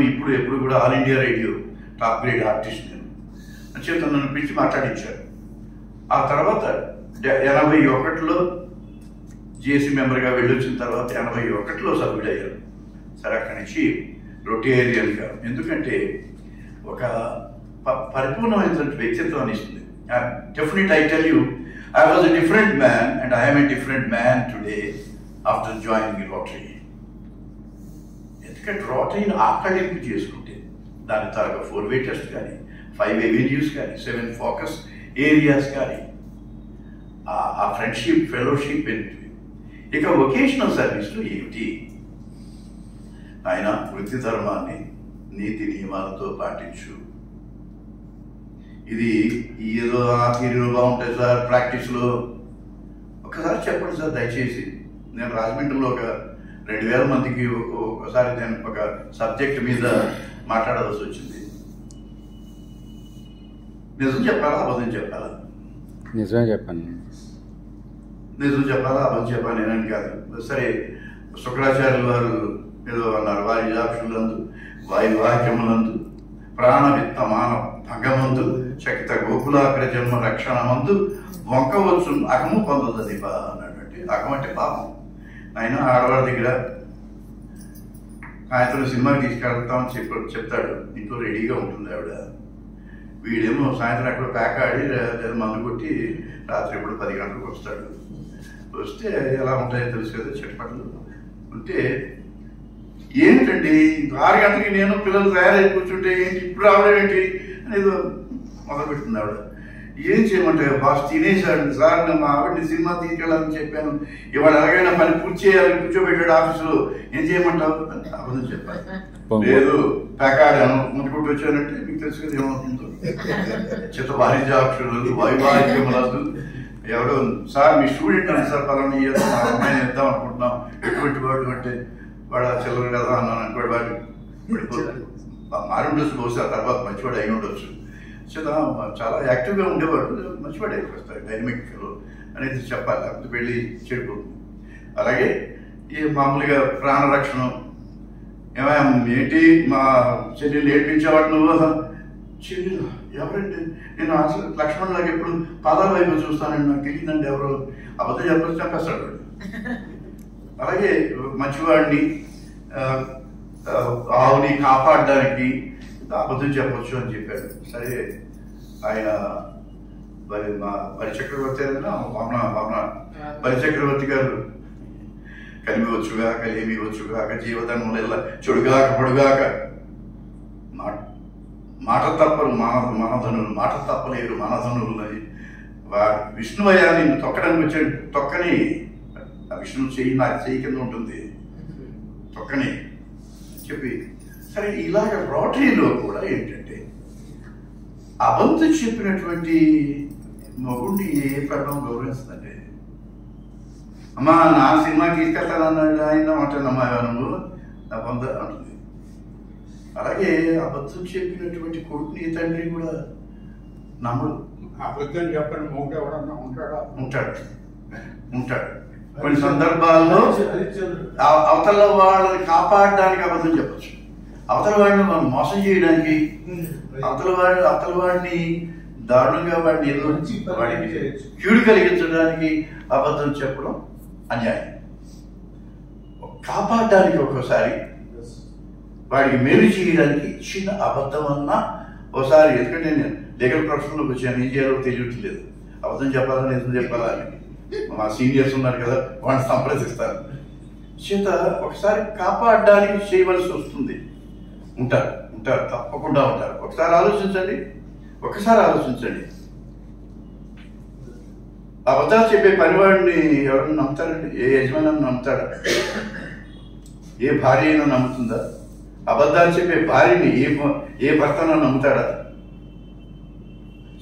ఇప్పుడు ఎప్పుడు కూడా all India radio top grade artist నేను చేత నన్ను పిలిచి మాట్లాడించారు. ఆ తర్వాత 81లో జిఎస్సి మెంబర్గా వెళ్ళొచ్చిన తర్వాత 81లో సభ్యుడయ్యారు. సరే, అక్కడి నుంచి రొటేరియన్గా. ఎందుకంటే ఒక పరిపూర్ణమైనటువంటి వ్యక్తిత్వాన్ని ఇస్తుంది. Definite I tell you, I was a different man and I am a different man today after joining Rotary. ఎందుకంటే రోటరీని ఆకళింపు చేసుకుంటే దాని తాలూకా 4-way టెస్ట్ కానీ 5 avenues కానీ 7 focus areas కానీ ఆ ఫ్రెండ్షిప్ ఫెలోషిప్ ఏంటి. ఇక వొకేషనల్ సర్వీస్లో ఏమిటి? ఆయన వృత్తి ధర్మాన్ని నీతి నియమాలతో పాటించు. ఇది ఏదో ఆ థియరీలో బాగుంటుంది సార్, ప్రాక్టీస్లో ఒకసారి చెప్పండి సార్ దయచేసి. నేను రాజమండ్రిలో ఒక 2000 మందికి ఒకసారి నేను ఒక సబ్జెక్ట్ మీద మాట్లాడాల్సి వచ్చింది. నిజం చెప్పాలా అబద్ధం చెప్పాలా? నిజమే చెప్పాను. నిజం చెప్పాలా అబద్ధం చెప్పాలి నేనని కాదు. సరే, శుక్రాచార్యుల వారు ఏదో అన్నారు, వారి జాక్షులందు వాయువాక్యములందు ప్రాణ విత్త మాన భంగమందు చకిత గోకులాగ్ర జన్మ రక్షణమందు వంకవచ్చు అకము పొందదు బా అన్నాడంటే. అకం అంటే పాపం. ఆయన ఆడవాళ్ళ దగ్గర ఆయనతో సినిమాకి తీసుకెళ్తామని చెప్తాడు. ఇంట్లో రెడీగా ఉంటుంది ఆవిడ. వీడేమో సాయంత్రం అక్కడ ప్యాక్ ఆడి మందు కొట్టి రాత్రి ఎప్పుడు 10 గంటలకు వస్తాడు. వస్తే ఎలా ఉంటాయో తెలుసు కదా, చెట్పట్లు ఉంటే ఏంటండి 6 గంటలకి నేను పిల్లలు తయారై కూర్చుంటే ఏంటి ఇప్పుడు రావడం ఏంటి అనేది మొదలు పెడుతుంది ఆవిడ. ఏం చేయమంటే బాస్ తినేసాడు సార్, నేను మా ఆవిడని సినిమా తీసుకెళ్ళాలని చెప్పాను, ఇవాళ ఎలాగైనా పని పూర్తి చేయాలని కూర్చోబెట్టాడు ఆఫీసులో, ఏం చేయమంటావు అని అబద్ధం చెప్పాను. లేదు ప్యాకాడాను ముందు కొట్టి వచ్చానంటే మీకు తెలుసు కదా ఏమవుతుందో. చిత్త వారిజాక్షులు వైవాహికములందు ఎవడో సార్ మీ స్టూడెంట్ అని సార్ పలానా మా అమ్మాయిని ఇద్దాం అనుకుంటున్నాం, ఎటువంటి వాడు అంటే వాడు చిల్లరు కదా అన్నాను అనుకోడు. వాడు మారి ఉండొచ్చు, బహుశా తర్వాత మంచివాడు అయి ఉండొచ్చు. చాలా యాక్టివ్గా ఉండేవాడు, మంచివాడు అయిపోతాడు, డైనమిక్ ఫెలో అనేది చెప్పాలి, లేకపోతే పెళ్ళి చెడిపోతుంది. అలాగే ఈ మామూలుగా ప్రాణరక్షణ ఏంటి మా చెల్లెలు నేర్పించేవాడు నువ్వు. చెల్లెలు ఎవరండి? నేను అసలు లక్ష్మణ్ లాగా ఎప్పుడు పాదాల వైపు చూస్తానండి, నాకు తెలియదండి ఎవరు. అబద్ధం చెప్పచ్చు చంపేస్తాడు వాడు. అలాగే మంచివాడిని ఆవుని కాపాడడానికి అబద్ధం చెప్పచ్చు అని చెప్పాడు. సరే, ఆయన మా బలిచక్రవర్తి అయినా వామన బలిచక్రవర్తి గారు కలిమి వచ్చుగా కలిమి వచ్చుగాక జీవధనముల చెడుగాక పొడుగాక మాట తప్పరు మనధనులు, మాట తప్పలేరు మనధనులు. విష్ణువయ్య నిన్ను తొక్కడానికి వచ్చాడు, తొక్కని విష్ణు చెయ్యి నాకు చెయ్యి కింద ఉంటుంది, తొక్కని చెప్పి. సరే, ఇలాగ రోటరీలో కూడా ఏంటంటే అబద్ధం చెప్పినటువంటి మగుడిని ఏ పట్టణం గౌరవిస్తుందంటే, అమ్మా నా సినిమా తీసుకెళ్తానన్నాడు ఆయన అంటానమ్మా నువ్వు నా పొంద అంటుంది. అలాగే అబద్ధం చెప్పినటువంటి కొడుకుని తండ్రి కూడా నమ్మడు. అబద్ధం చెప్పని మూట ఎవడన్నా ఉంటాడు. కొన్ని సందర్భాల్లో అవతల వాళ్ళని కాపాడడానికి అబద్ధం చెప్పచ్చు, అవతల వాడిని మనం మోసం చేయడానికి, అవతల వాడిని దారుణంగా వాడిని ఏదో వాడికి కీడు కలిగించడానికి అబద్ధం చెప్పడం అన్యాయం. కాపాడడానికి ఒక్కోసారి వాడికి మేలు చేయడానికి చిన్న అబద్ధం అన్నా ఒకసారి, ఎందుకంటే నేను లీగల్ ప్రొఫెషన్లోకి వచ్చాను, ఏం చేయాలో తెలియట్లేదు, అబద్ధం చెప్పాలని నిజం చెప్పాలా అని మా సీనియర్స్ ఉన్నారు కదా వాడిని సంప్రదిస్తారు. చేత ఒకసారి కాపాడడానికి చేయవలసి వస్తుంది. ఉంటారు తప్పకుండా ఉంటారు. ఒకసారి ఆలోచించండి. అబద్ధాలు చెప్పే పనివాడిని ఎవరైనా నమ్ముతారండి? ఏ యజమాని నమ్ముతాడా? ఏ భార్య అయినా నమ్ముతుందా? అబద్ధాలు చెప్పే భార్యని ఏ భర్తనా నమ్ముతాడా?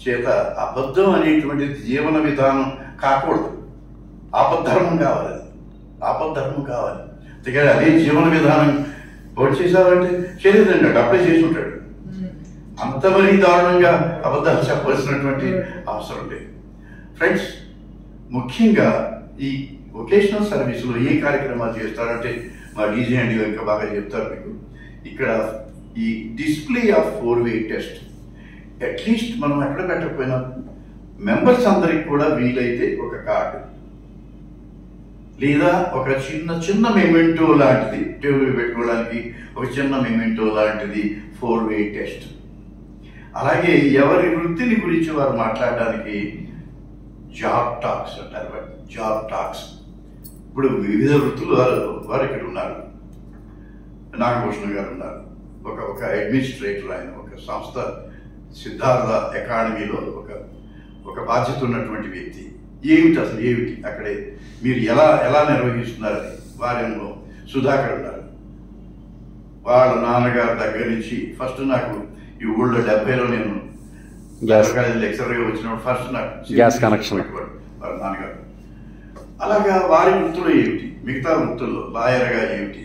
చేత అబద్ధం అనేటువంటి జీవన విధానం కాకూడదు, ఆపద్ధర్మం కావాలి. అందుకని అదే జీవన విధానం ఓటు చేసావంటే చేయలేదండి, అప్లై చేసి ఉంటాడు. అంత మరీ దారుణంగా అబద్ధాలు చెప్పవలసినటువంటి అవసరం లేదు. ఫ్రెండ్స్, ముఖ్యంగా ఈ వొకేషనల్ సర్వీస్లో ఏ కార్యక్రమాలు చేస్తారంటే మా డీజే అండి ఇంకా బాగా చెప్తారు మీకు. ఇక్కడ ఈ display of 4-way test at least మనం ఎక్కడ పెట్టకపోయినా మెంబర్స్ అందరికి కూడా వీలైతే ఒక కార్డు లేదా ఒక చిన్న మెమెంటో లాంటిది టేబుల్ పెట్టుకోవడానికి, ఒక చిన్న మెమెంటో లాంటిది 4-way టెస్ట్. అలాగే ఎవరి వృత్తిని గురించి వారు మాట్లాడడానికి జాబ్ టాక్స్ అంటారు. Job talks. ఇప్పుడు వివిధ వృత్తులు వారు ఇక్కడ ఉన్నారు. నాగభూషణ్ గారు ఉన్నారు, ఒక అడ్మినిస్ట్రేటర్, ఆయన ఒక సంస్థ సిద్ధార్థ అకాడమీలో ఒక బాధ్యత ఉన్నటువంటి వ్యక్తి. ఏమిటి అసలు ఏమిటి అక్కడే మీరు ఎలా నిర్వహిస్తున్నారని వారి అనుభవం. సుధాకర్ ఉన్నారు, వాళ్ళ నాన్నగారి దగ్గర నుంచి ఫస్ట్ నాకు ఈ ఊళ్ళో 70లో నేను లెక్చరర్గా వచ్చినప్పుడు ఫస్ట్ నాకు గ్యాస్ కనెక్షన్ వాళ్ళ నాన్నగారు. అలాగా వారి వృత్తులు ఏమిటి, మిగతా వృత్తుల్లో లాయర్గా ఏమిటి,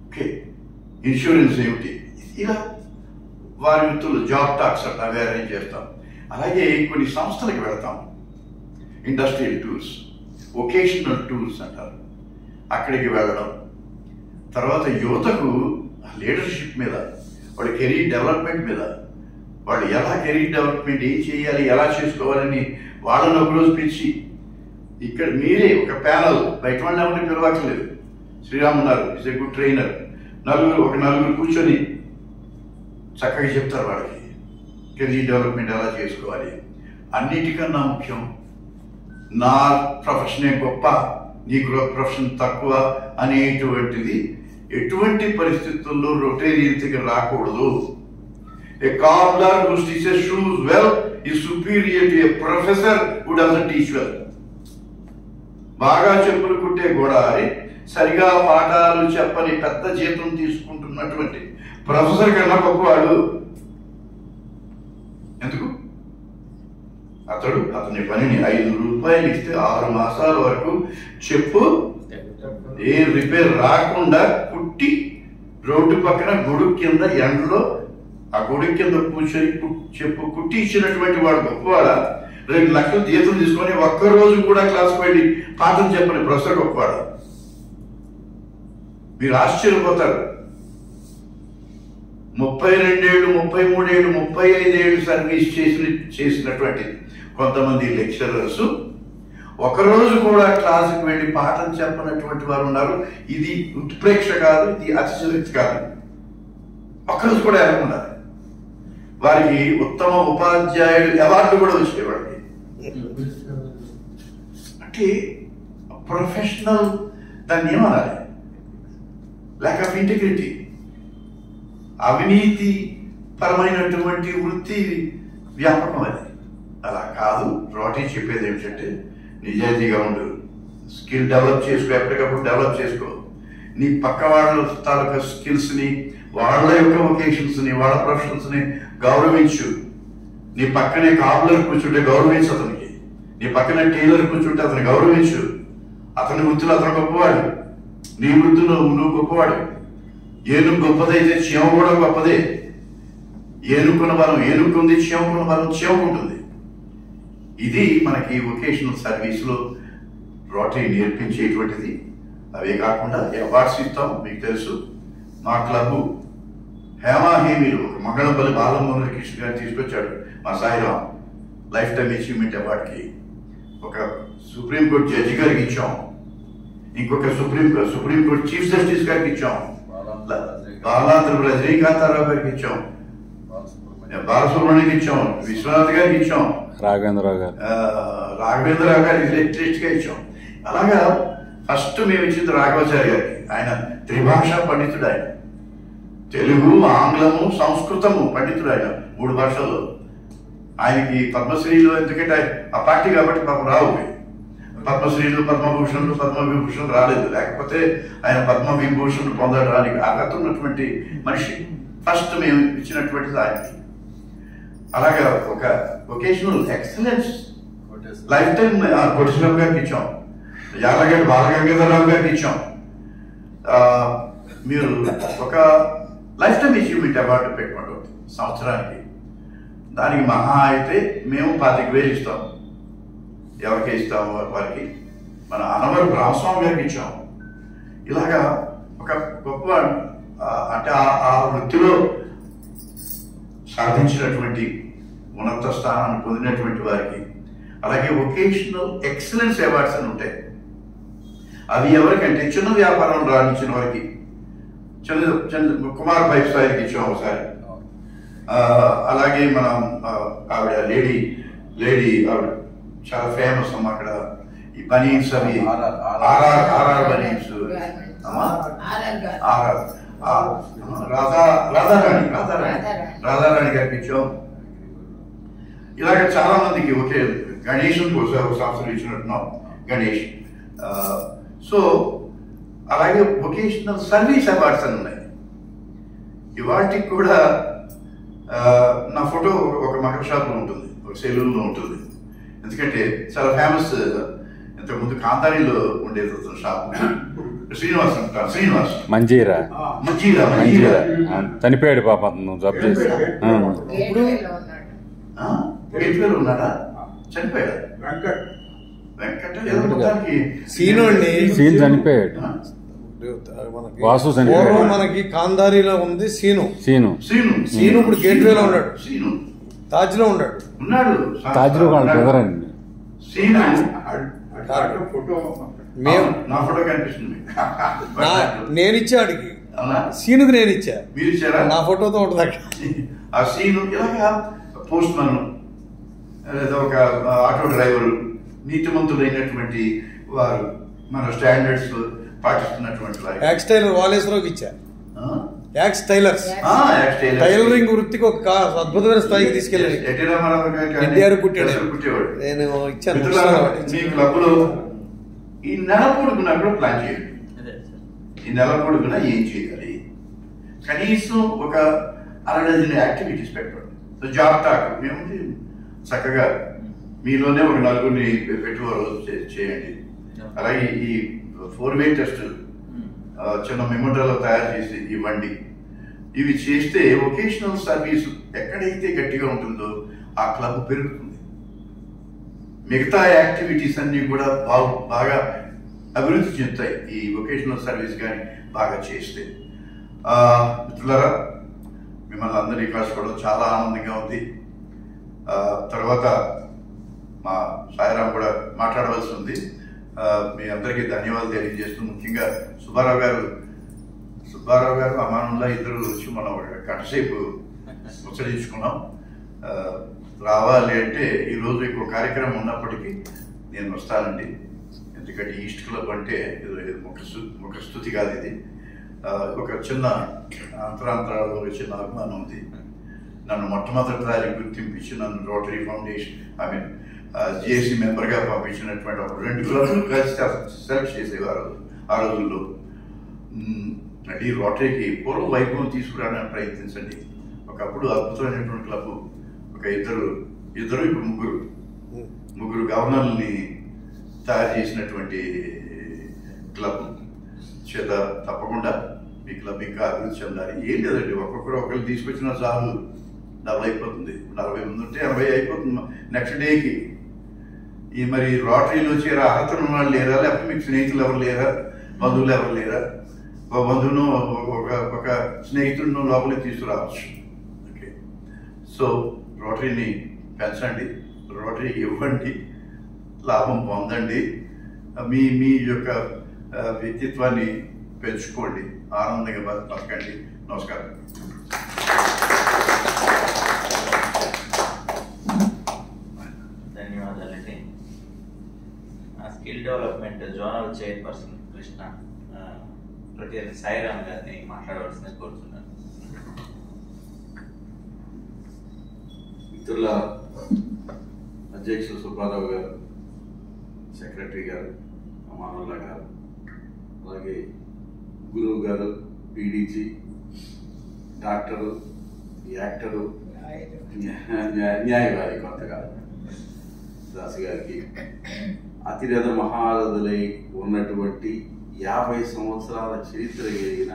ఓకే ఇన్సూరెన్స్ ఏమిటి, ఇలా వారి వృత్తులు జాబ్ టాక్స్ అంటే అవి అరేంజ్ చేస్తాం. అలాగే కొన్ని సంస్థలకు వెళ్తాం, ఇండస్ట్రియల్ టూర్స్, వొకేషనల్ టూర్స్ అంటారు, అక్కడికి వెళ్ళడం. తర్వాత యువతకు లీడర్షిప్ మీద, వాళ్ళ కెరీర్ డెవలప్మెంట్ మీద, వాళ్ళు ఎలా కెరీర్ డెవలప్మెంట్ ఏం చేయాలి, ఎలా చేసుకోవాలని వాళ్ళని ఒకరోజు పిలిచి ఇక్కడ మీరే ఒక ప్యానల్, బయట వాళ్ళు ఎవరిని పిలవట్లేదు, శ్రీరామ్ ఉన్నారు, ఈజ్ ఏ గుడ్ ట్రైనర్, నలుగురు కూర్చొని చక్కగా చెప్తారు వాళ్ళకి కెరీర్ డెవలప్మెంట్ ఎలా చేసుకోవాలి. అన్నిటికన్నా ముఖ్యం నా ప్రొఫెషనే గొప్ప, నీ ప్రొఫెషన్ తక్కువ అనేటువంటిది ఎటువంటి పరిస్థితుల్లో రొటేరియన్ దగ్గర రాకూడదు. A cobbler who stitches shoes well is superior to a professor who doesn't teach well. బాగా చెప్పులు కుట్టే గోడారి సరిగా పాఠాలు చెప్పని పెద్ద జీతం తీసుకుంటున్నటువంటి ప్రొఫెసర్ కన్నా గొప్పవాడు. ఎందుకు? అతని పనిని 5 రూపాయలు ఇస్తే 6 మాసాల వరకు చెప్పు ఏ రిపేర్ రాకుండా కుట్టి రోడ్డు పక్కన గొడుగు కింద ఎండలో ఆ గొడుగు కింద కూర్చొని చెప్పు కుట్టి ఇచ్చినటువంటి వాడు గొప్పవాడా? 2 లక్షలు జీతం తీసుకొని ఒక్కరోజు కూడా క్లాస్కి వెళ్ళి పాఠం చెప్పని ప్రొఫెసర్ గొప్పవాడా? మీరు ఆశ్చర్యపోతారు. 32 ఏళ్ళు, 33 ఏళ్ళు, 35 ఏళ్ళు సర్వీస్ చేసినటువంటి కొంతమంది లెక్చరర్స్ ఒకరోజు కూడా క్లాసుకి వెళ్ళి పాఠం చెప్పనటువంటి వారు ఉన్నారు. ఇది ఉత్ప్రేక్ష కాదు, ఇది అతిశయోక్తి కాదు. ఒక్కరోజు కూడా వెళ్ళకుండా వారికి ఉత్తమ ఉపాధ్యాయుడు అవార్డు కూడా వచ్చేవాడికి. అంటే ప్రొఫెషనల్, దాన్ని ఏమనాలి, ల్యాక్ ఆఫ్ ఇంటిగ్రిటీ, అవినీతి పరమైనటువంటి వృత్తి వ్యాపకం అది. అలా కాదు. రోటీ చెప్పేది ఏమిటంటే నిజాయితీగా ఉండు, స్కిల్ డెవలప్ చేసుకో, ఎప్పటికప్పుడు డెవలప్ చేసుకో, నీ పక్క వాళ్ళ తాలూకా స్కిల్స్ని, వాళ్ళ యొక్క వొకేషన్స్ని, వాళ్ళ ప్రొఫెషన్స్ని గౌరవించు. నీ పక్కనే కాబ్లర్ కూర్చుంటే గౌరవించు అతనికి, నీ పక్కనే టైలర్ కూర్చుంటే అతను గౌరవించు. అతని వృత్తిలో అతను గొప్పవాడు, నీ వృత్తిలో నువ్వు గొప్పవాడు. ఏనుగు గొప్పదైతే చీమ కూడా గొప్పదే. ఏనుకున్న బలం ఏనుకుంది, చీమకున్న బలం చీమకుంటుంది. ఇది మనకి వొకేషనల్ సర్వీస్లో రోటరీ నేర్పించేటువంటిది. అవే కాకుండా అవార్డ్స్ ఇస్తాం. మీకు తెలుసు, మా క్లబ్ హేమాహేమిలు మంగళంపల్లి బాలమోహన్ కృష్ణ గారు తీసుకొచ్చాడు మా సాయిరాం లైఫ్ టైమ్ అచీవ్మెంట్ అవార్డుకి. ఒక సుప్రీంకోర్టు జడ్జి గారికి ఇచ్చాం, ఇంకొక సుప్రీంకోర్టు చీఫ్ జస్టిస్ గారికి ఇచ్చాం, బాలాంధ్ర రజనీకాంతారావు గారికి ఇచ్చాం, బాలసుబ్రహ్మణ్యకి ఇచ్చాం, విశ్వనాథ్ గారికి ఇచ్చాం, రాఘవేంద్రరావు గారికి లేటెస్ట్ గా ఇచ్చాం. అలాగా ఫస్ట్ మేము ఇచ్చింది రాఘవాచారి గారికి. ఆయన త్రిభాషా పండితుడు. ఆయన తెలుగు, ఆంగ్లము, సంస్కృతము పండితుడు. ఆయన 3 భాషల్లో. ఆయనకి పద్మశ్రీలు, ఎందుకంటే ఆ పార్టీ కాబట్టి పాపం రావు పద్మశ్రీలు, పద్మభూషణులు, పద్మవిభూషణులు రాలేదు. లేకపోతే ఆయన పద్మవిభూషణులు పొందడానికి అర్హత ఉన్నటువంటి మనిషి. ఫస్ట్ మేము ఇచ్చినటువంటిది ఆయనకి. అలాగా ఒక vocational excellence life time Koteswararao గారికి ఇచ్చాం, యాదగిరి బాలగంగాధరరావు గారికి ఇచ్చాం. మీరు ఒక లైఫ్ టైం అచీవ్మెంట్ అవార్డు పెట్టుకోండి సంవత్సరానికి. దానికి మహా అయితే మేము 25,000 ఇస్తాం. ఎవరికి ఇస్తాము వారికి. మన అనవరం రామస్వామి గారికి ఇచ్చాం. ఇలాగా ఒక గొప్ప అంటే ఆ వృత్తిలో సాధించినటువంటి ఉన్నత స్థానాన్ని పొందినటువంటి వారికి. అలాగే వొకేషనల్ ఎక్సలెన్స్ అవార్డ్స్ అని ఉంటాయి. అవి ఎవరికంటే చిన్న వ్యాపారం రాణించిన వారికి. కుమార్ పైప్ స్థాయికి ఇచ్చాం ఒకసారి. అలాగే మనం ఆవిడ లేడీ ఆవిడ చాలా ఫేమస్ అమ్మ అక్కడ ఈ బనీన్స్ అవి ఆర్ఆర్ బనీన్స్ రాధారాణి కనిపించాం. ఇలాగ చాలా మందికి ఒకే గణేష్ కోసం సంవత్సరం ఇచ్చినట్టున్నాం గణేష్. సో అలాగే వొకేషనల్ సర్వీస్ అవార్డ్స్ అని ఉన్నాయి. ఇవాటికి కూడా నా ఫోటో ఒక మకర షాప్లో ఉంటుంది, ఒక సెలూన్లో ఉంటుంది. ఎందుకంటే చాలా ఫేమస్. ఇంతకుముందు కాంతారీలో ఉండేది అతను షాప్, శ్రీనివాస్ అంటారు. శ్రీనివాస్ మంజీరా చనిపోయాడు పాప, అతను జబ్బు చేసి. ఇప్పుడు గేట్వేలో ఉన్నాడా? చనిపోయాడు. వెంకట సీన్ చనిపోయాడు. వాసు చనిపోయాడు. మనకి కాందారిలో ఉంది సీను. ఇప్పుడు గేట్వేలో ఉన్నాడు. తాజ్ లో ఉన్నాడు. తాజ్లో బ్రదర్ అండి. నేను ఇచ్చా అడిగి సీనుకు నేను ఇచ్చా. మీరు ఇచ్చారా? నా ఫోటోతో ఉంటుంది అక్కడ. ఆ సీను ఇలాగా పోస్ట్ మన్ లేదా ఒక ఆటో డ్రైవరు, నీతిమంతులైనటువంటి వారు, మన స్టాండర్డ్స్ పాటిస్తున్నటువంటి యాక్స్ టైలర్ వాలేశ్వరరావుకి ఇచ్చా. యాక్స్ టైలర్స్ టైలరింగ్ వృత్తికి ఒక అద్భుతమైన స్థాయికి తీసుకెళ్ళాడు. ఎన్టీఆర్ కుట్టేవాడు. నేను ఇచ్చాను. మీ క్లబ్లో ఈ నెల పొడుగునా కూడా ప్లాన్ చేయండి. ఈ నెల పొడుగునా ఏం చేయాలి, కనీసం ఒక 60 యాక్టివిటీస్ పెట్టండి. జాబ్ టాక్ ఏముంది, చక్కగా మీలోనే ఒక 4 పెట్టుకోరు చేయండి. అలాగే ఈ 4-way టెస్ట్ చిన్న మెమోటోలో తయారు చేసి ఇవ్వండి. ఇవి చేస్తే వొకేషనల్ సర్వీస్ ఎక్కడైతే గట్టిగా ఉంటుందో ఆ క్లబ్ పెరుగుతుంది. మిగతా యాక్టివిటీస్ అన్ని కూడా బాగా అభివృద్ధి చెందుతాయి ఈ వొకేషనల్ సర్వీస్ కానీ బాగా చేస్తే. మిత్రులారా, మిమ్మల్ని అందరినీ కలుసుకోవడం చాలా ఆనందంగా ఉంది. తర్వాత మా సాయిరామ్ కూడా మాట్లాడవలసి ఉంది. మీ అందరికీ ధన్యవాదాలు తెలియజేస్తూ, ముఖ్యంగా సుబ్బారావు గారు అమానుల్లా ఇద్దరు వచ్చి మనం ఒక గంటసేపు ముచ్చరించుకున్నాం. రావాలి అంటే ఈరోజు ఇంకో కార్యక్రమం ఉన్నప్పటికీ నేను వస్తానండి. ఎందుకంటే ఈస్ట్ క్లబ్ అంటే ముఖ స్థుతి కాదు ఇది. ఒక చిన్న అంతరాంతరాల్లో ఒక చిన్న అభిమానం ఉంది. నన్ను మొట్టమొదటిసారి గుర్తింపించి నన్ను రోటరీ ఫౌండేషన్ జిఎస్సి మెంబర్గా పంపించినటువంటి ఒక 2 క్లబ్లు కలిసి సెలెక్ట్ చేసేవారు ఆ రోజుల్లో. ఈ రోటరీకి పూర్వ వైభవం తీసుకురావడానికి ప్రయత్నించండి. ఒకప్పుడు అద్భుతమైనటువంటి క్లబ్. ఒక ఇద్దరు ఇప్పుడు ముగ్గురు గవర్నర్ని తయారు చేసినటువంటి క్లబ్ చేత తప్పకుండా మీ క్లబ్ ఇంకా అభివృద్ధి చెందాలి. ఏం లేదండి, ఒకరు తీసుకొచ్చిన చాలు, డబుల్ అయిపోతుంది. 40 మంది ఉంటే 80 అయిపోతుంది నెక్స్ట్ డేకి. ఈ మరి రోటరీలో చేరే అర్హత ఉన్న వాళ్ళు లేరా, లేకపోతే మీకు స్నేహితులు ఎవరు లేరా, బంధువులు ఎవరు లేరా? ఒక బంధువును ఒక స్నేహితుడిని లోపలికి తీసుకురావచ్చు. ఓకే, సో రోటరీని పెంచండి, రోటరీ ఇవ్వండి, లాభం పొందండి, మీ యొక్క వ్యక్తిత్వాన్ని పెంచుకోండి, ఆనందంగా బతకండి. నమస్కారం. ధన్యవాదాలండి. Skill development zonal chairperson Krishna professor Sairam గారిని మాట్లాడవలసింది కోరుతున్నాను. మిత్రుల అధ్యక్షులు సుబ్బారావు గారు, సెక్రటరీ గారు అమానుల్లా గారు, అలాగే గురువు గారు, పీడీజీ, డాక్టరు, యాక్టరు, న్యాయవాది కొత్తగా దాస్ గారికి, అతిరథ మహారథులై ఉన్నటువంటి 50 సంవత్సరాల చరిత్ర కలిగిన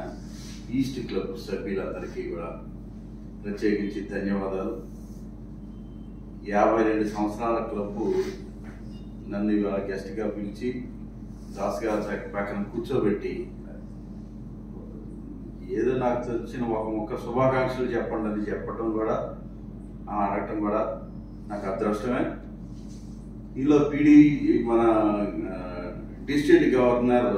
ఈస్ట్ క్లబ్ సభ్యులందరికీ కూడా ప్రత్యేకించి ధన్యవాదాలు. 52 సంవత్సరాల క్లబ్బు నన్ను ఇవాళ గెస్ట్గా పిలిచి దాస్ గారి పక్కన కూర్చోబెట్టి ఏదో నాకు తెలిసిన ఒక శుభాకాంక్షలు చెప్పండి అని చెప్పడం కూడా, అడగటం కూడా నాకు అదృష్టమే. ఈలో మన డిస్ట్రిక్ట్ గవర్నర్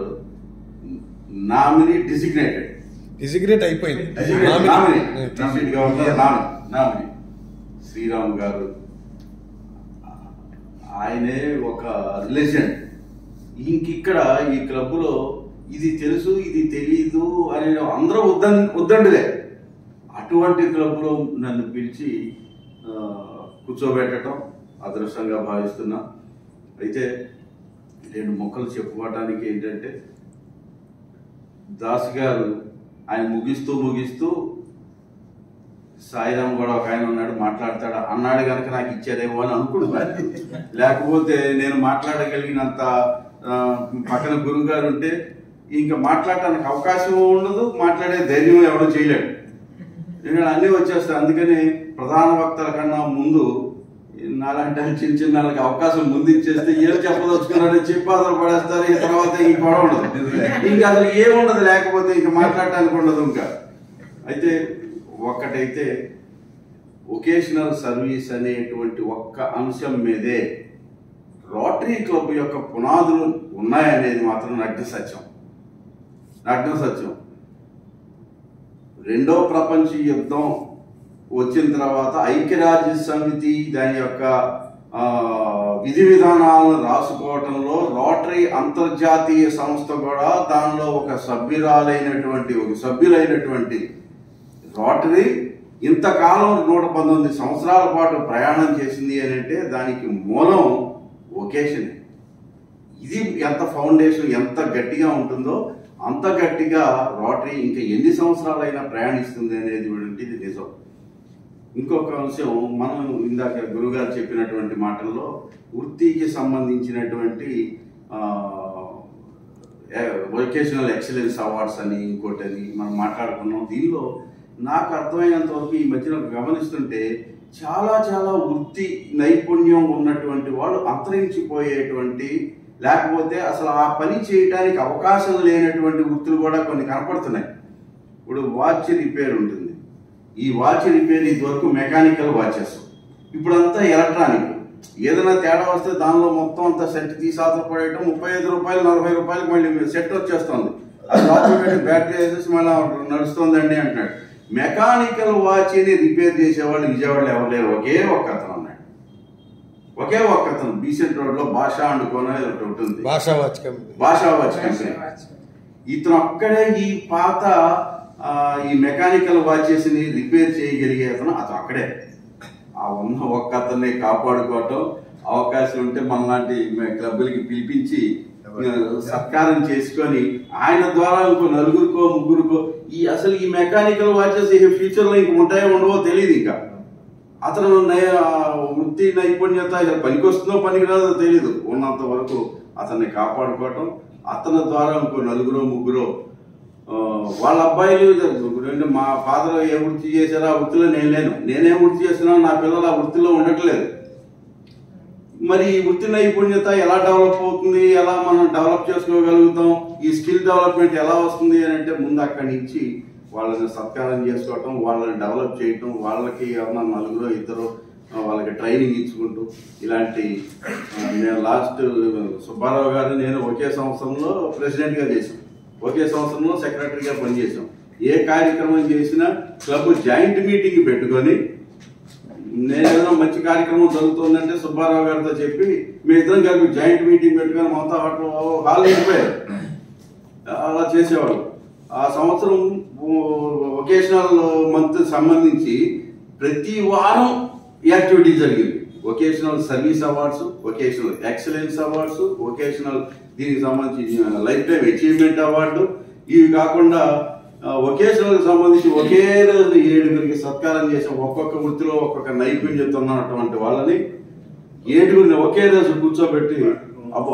నామినీ డిజిగ్నేట్ అయిపోయింది. డిస్ట్రిక్ట్ గవర్నర్ నామిని శ్రీరామ్ గారు, ఆయనే ఒక లెజెండ్. ఇంకిక్కడ ఈ క్లబ్లో ఇది తెలుసు ఇది తెలీదు అని అందరూ వద్దండులే. అటువంటి క్లబ్లో నన్ను పిలిచి కూర్చోబెట్టడం అదృష్టంగా భావిస్తున్నా. అయితే 2 ముక్కలు చెప్పుకోవటానికి ఏంటంటే, దాస్ గారు ఆయన ముగిస్తూ సాయిరామ్ కూడా ఒక ఆయన ఉన్నాడు మాట్లాడతాడు అన్నాడు కనుక నాకు ఇచ్చారేమో అని అనుకుంటున్నాను. లేకపోతే నేను మాట్లాడగలిగినంత పక్కన గురువు గారు ఉంటే ఇంకా మాట్లాడటానికి అవకాశం ఉండదు, మాట్లాడే ధైర్యం ఎవడో చేయలేడు. నేను అన్నీ వచ్చేస్తాను. అందుకని ప్రధాన వక్తల కన్నా ముందు నాలంటే చిన్న వాళ్ళకి అవకాశం ముందు ఇచ్చేస్తే ఏం చెప్పదలుచుకున్నాడో చెప్పి అసలు పడేస్తారు. ఈ తర్వాత ఇంక గొడవ ఉండదు, ఇంకా అసలు ఏముండదు, లేకపోతే ఇంకా మాట్లాడటానికి ఉండదు. ఇంకా అయితే ఒక్కటైతే వొకేషనల్ సర్వీస్ అనేటువంటి ఒక్క అంశం మీదే రోటరీ క్లబ్ యొక్క పునాదులు ఉన్నాయనేది మాత్రం నగ్న సత్యం. రెండో ప్రపంచ యుద్ధం వచ్చిన తర్వాత ఐక్యరాజ్య సమితి దాని యొక్క విధి విధానాలను రాసుకోవటంలో రోటరీ అంతర్జాతీయ సంస్థ కూడా దానిలో ఒక సభ్యులైనటువంటి రోటరీ ఇంతకాలం 119 సంవత్సరాల పాటు ప్రయాణం చేసింది అని అంటే దానికి మూలం వొకేషన్. ఇది ఎంత ఫౌండేషన్ ఎంత గట్టిగా ఉంటుందో అంత గట్టిగా రోటరీ ఇంకా ఎన్ని సంవత్సరాలైనా ప్రయాణిస్తుంది అనేది ఇది నిజం. ఇంకొక అంశం, మనం ఇందాక గురుగారు చెప్పినటువంటి మాటల్లో వృత్తికి సంబంధించినటువంటి వొకేషనల్ ఎక్సలెన్స్ అవార్డ్స్ అని ఇంకోటని మనం మాట్లాడుకున్నాం. దీనిలో నాకు అర్థమైనంత వరకు ఈ మధ్యన గమనిస్తుంటే చాలా చాలా వృత్తి నైపుణ్యం ఉన్నటువంటి వాళ్ళు అంతరించిపోయేటువంటి, లేకపోతే అసలు ఆ పని చేయడానికి అవకాశం లేనటువంటి వృత్తులు కూడా కొన్ని కనపడుతున్నాయి. ఇప్పుడు వాచ్ రిపేర్ ఉంటుంది. ఈ వాచ్ రిపేర్ ఇదివరకు మెకానికల్ వాచెస్, ఇప్పుడంతా ఎలక్ట్రానిక్. ఏదైనా తేడా వస్తే దానిలో మొత్తం అంతా సెట్ తీసాతలు పడేయటం, 35 రూపాయలు 40 రూపాయలకి మళ్ళీ సెట్ వచ్చేస్తుంది. అది ఆటోమేటిక్ బ్యాటరీ వేసేసి మళ్ళీ నడుస్తుందండి అంటున్నాడు. మెకానికల్ వాచ్ని రిపేర్ చేసేవాళ్ళు విజయవాడలో ఎవరు లేరు, ఒకే ఒక్క అతను ఉన్నాడు. బీసెంట్ రోడ్ లో భాషా అనుకోని ఒకటి ఉంటుంది, భాషా వాచ్ కంపెనీ. ఇతను అక్కడే ఈ పాత ఈ మెకానికల్ వాచెస్ ని రిపేర్ చేయగలిగే అతను అక్కడే. ఆ ఉన్న ఒక్క అతన్ని కాపాడుకోవటం, అవకాశం ఉంటే మన లాంటి క్లబ్లకి పిలిపించి సత్కారం చేసుకొని ఆయన ద్వారా ఇంకో 4 ముగ్గురుకో అసలు ఈ మెకానికల్ వాచెస్ ఫ్యూచర్ లో ఇంక ఉంటాయో ఉండవో తెలియదు. ఇంకా అతను వృత్తి నైపుణ్యత పనికొస్తుందో పనికిరాదో తెలీదు. ఉన్నంత వరకు అతన్ని కాపాడుకోవటం, అతని ద్వారా ఇంకో 4 ముగ్గురు వాళ్ళ అబ్బాయిలు, మా ఫాదర్ ఏ వృత్తి చేశారో ఆ వృత్తిలో నేను లేను, నేనేం వృత్తి చేస్తున్నాను, నా పిల్లలు ఆ వృత్తిలో ఉండట్లేదు. మరి ఈ వృత్తి నైపుణ్యత ఎలా డెవలప్ అవుతుంది, ఎలా మనం డెవలప్ చేసుకోగలుగుతాం, ఈ స్కిల్ డెవలప్మెంట్ ఎలా వస్తుంది అని అంటే ముందు అక్కడి నుంచి వాళ్ళని సత్కారం చేసుకోవటం, వాళ్ళని డెవలప్ చేయటం, వాళ్ళకి ఎవరన్నా 4 వాళ్ళకి ట్రైనింగ్ ఇచ్చుకుంటూ ఇలాంటి. నేను లాస్ట్ సుబ్బారావు గారు నేను ఒకే సంవత్సరంలో ప్రెసిడెంట్గా చేశాం, ఒకే సంవత్సరంలో సెక్రటరీగా పనిచేసాం. ఏ కార్యక్రమం చేసినా క్లబ్ జాయింట్ మీటింగ్ పెట్టుకొని, నేను ఏదైనా మంచి కార్యక్రమం జరుగుతుందంటే సుబ్బారావు గారితో చెప్పి మీ ఇద్దరం కలిపి జాయింట్ మీటింగ్ పెట్టుకొని మొత్తం హాల్ అయిపోయారు. అలా చేసేవాళ్ళు. ఆ సంవత్సరం వొకేషనల్ మంత్ సంబంధించి ప్రతి వారం యాక్టివిటీ జరిగింది. Vocational service awards, vocational excellence awards, vocational దీనికి సంబంధించి లైఫ్ టైం అచీవ్మెంట్ అవార్డు. ఇవి కాకుండా వొకేషనల్ సంబంధించి ఒకే రోజు 7 సత్కారం చేసాం. ఒక్కొక్క వృత్తిలో ఒక్కొక్క నైపుణ్యత ఉన్నటువంటి వాళ్ళని 7 ఒకే రోజు కూర్చోబెట్టి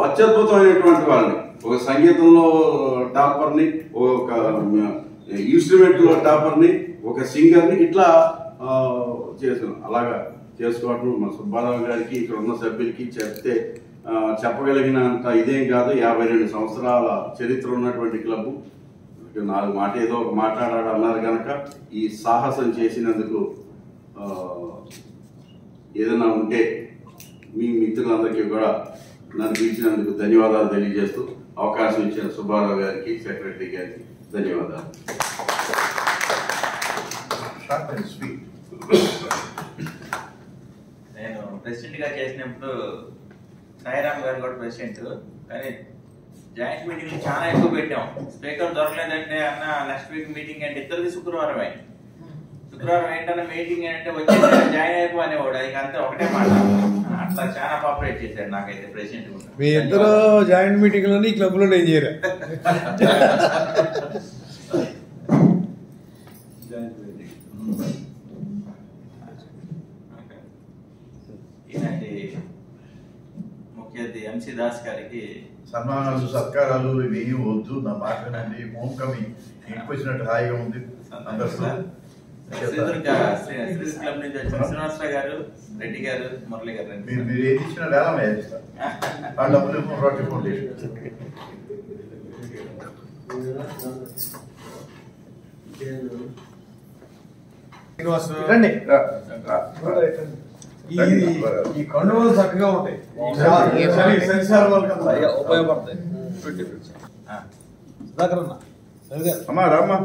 అత్యద్భుతమైనటువంటి వాళ్ళని, ఒక సంగీతంలో టాపర్ని, ఒక ఇన్స్ట్రుమెంట్ లో టాపర్ని, ఒక సింగర్ని ఇట్లా చేసాం. అలాగా చేసుకోవటం మన సుబ్బారావు గారికి ఇక్కడ ఉన్న సభ్యులకి చెప్తే చెప్పగలిగినంత ఇదేం కాదు. 52 సంవత్సరాల చరిత్ర ఉన్నటువంటి క్లబ్. 4 మాట ఏదో ఒక మాట్లాడాడు అన్నారు కనుక ఈ సాహసం చేసినందుకు ఏదైనా ఉంటే మీ మిత్రులందరికీ కూడా నన్ను పిలిచినందుకు ధన్యవాదాలు తెలియజేస్తూ అవకాశం ఇచ్చిన సుబ్బారావు గారికి, సెక్రటరీ గారికి ధన్యవాదాలు. ప్రెసిడెంట్ గా చేసినప్పుడు సాయిరామ్ గారు కూడా ప్రెసిడెంట్, కానీ జాయింట్ మీటింగ్ చాలా ఎక్కువ పెట్టాం. స్పీకర్ దొరకలేదంటే అన్న నెక్స్ట్ వీక్ మీటింగ్ అంటే ఇద్దరికి శుక్రవారం ఏంటన్నా మీటింగ్ అంటే వచ్చి జాయిన్ అయిపోనేవాడు. అది అంతా ఒకటే మాట. అట్లా చాలా కోఆపరేట్ చేశాడు నాకైతే ప్రెసిడెంట్. మీ ఇద్దరు జాయింట్ మీటింగ్ లోని క్లబ్ లో నేను చేయరా? ఈనాటి ముఖ్య అతిథి ఎంసీ దాస్ గారికి సన్మానాలు సత్కారాలు ఇవేమి వద్దు, నా మాట వినండి. మోంకమి ఇంటికి వచ్చినట్టు హాయిగా ఉంది. క్లబ్ నుంచి వచ్చిన శ్రీనివాసరావు గారు, రెడ్డి గారు, మురళి గారు, మీరు ఏది ఇచ్చిన వేలం వేస్తారు. ఆ డబ్బులు రోటరీ ఫౌండేషన్. రండి. ఈ కండువలు చక్కగా ఉంటాయి, ఉపయోగపడతాయి. సుధాకర్ అన్న అమ్మా రామ్మా.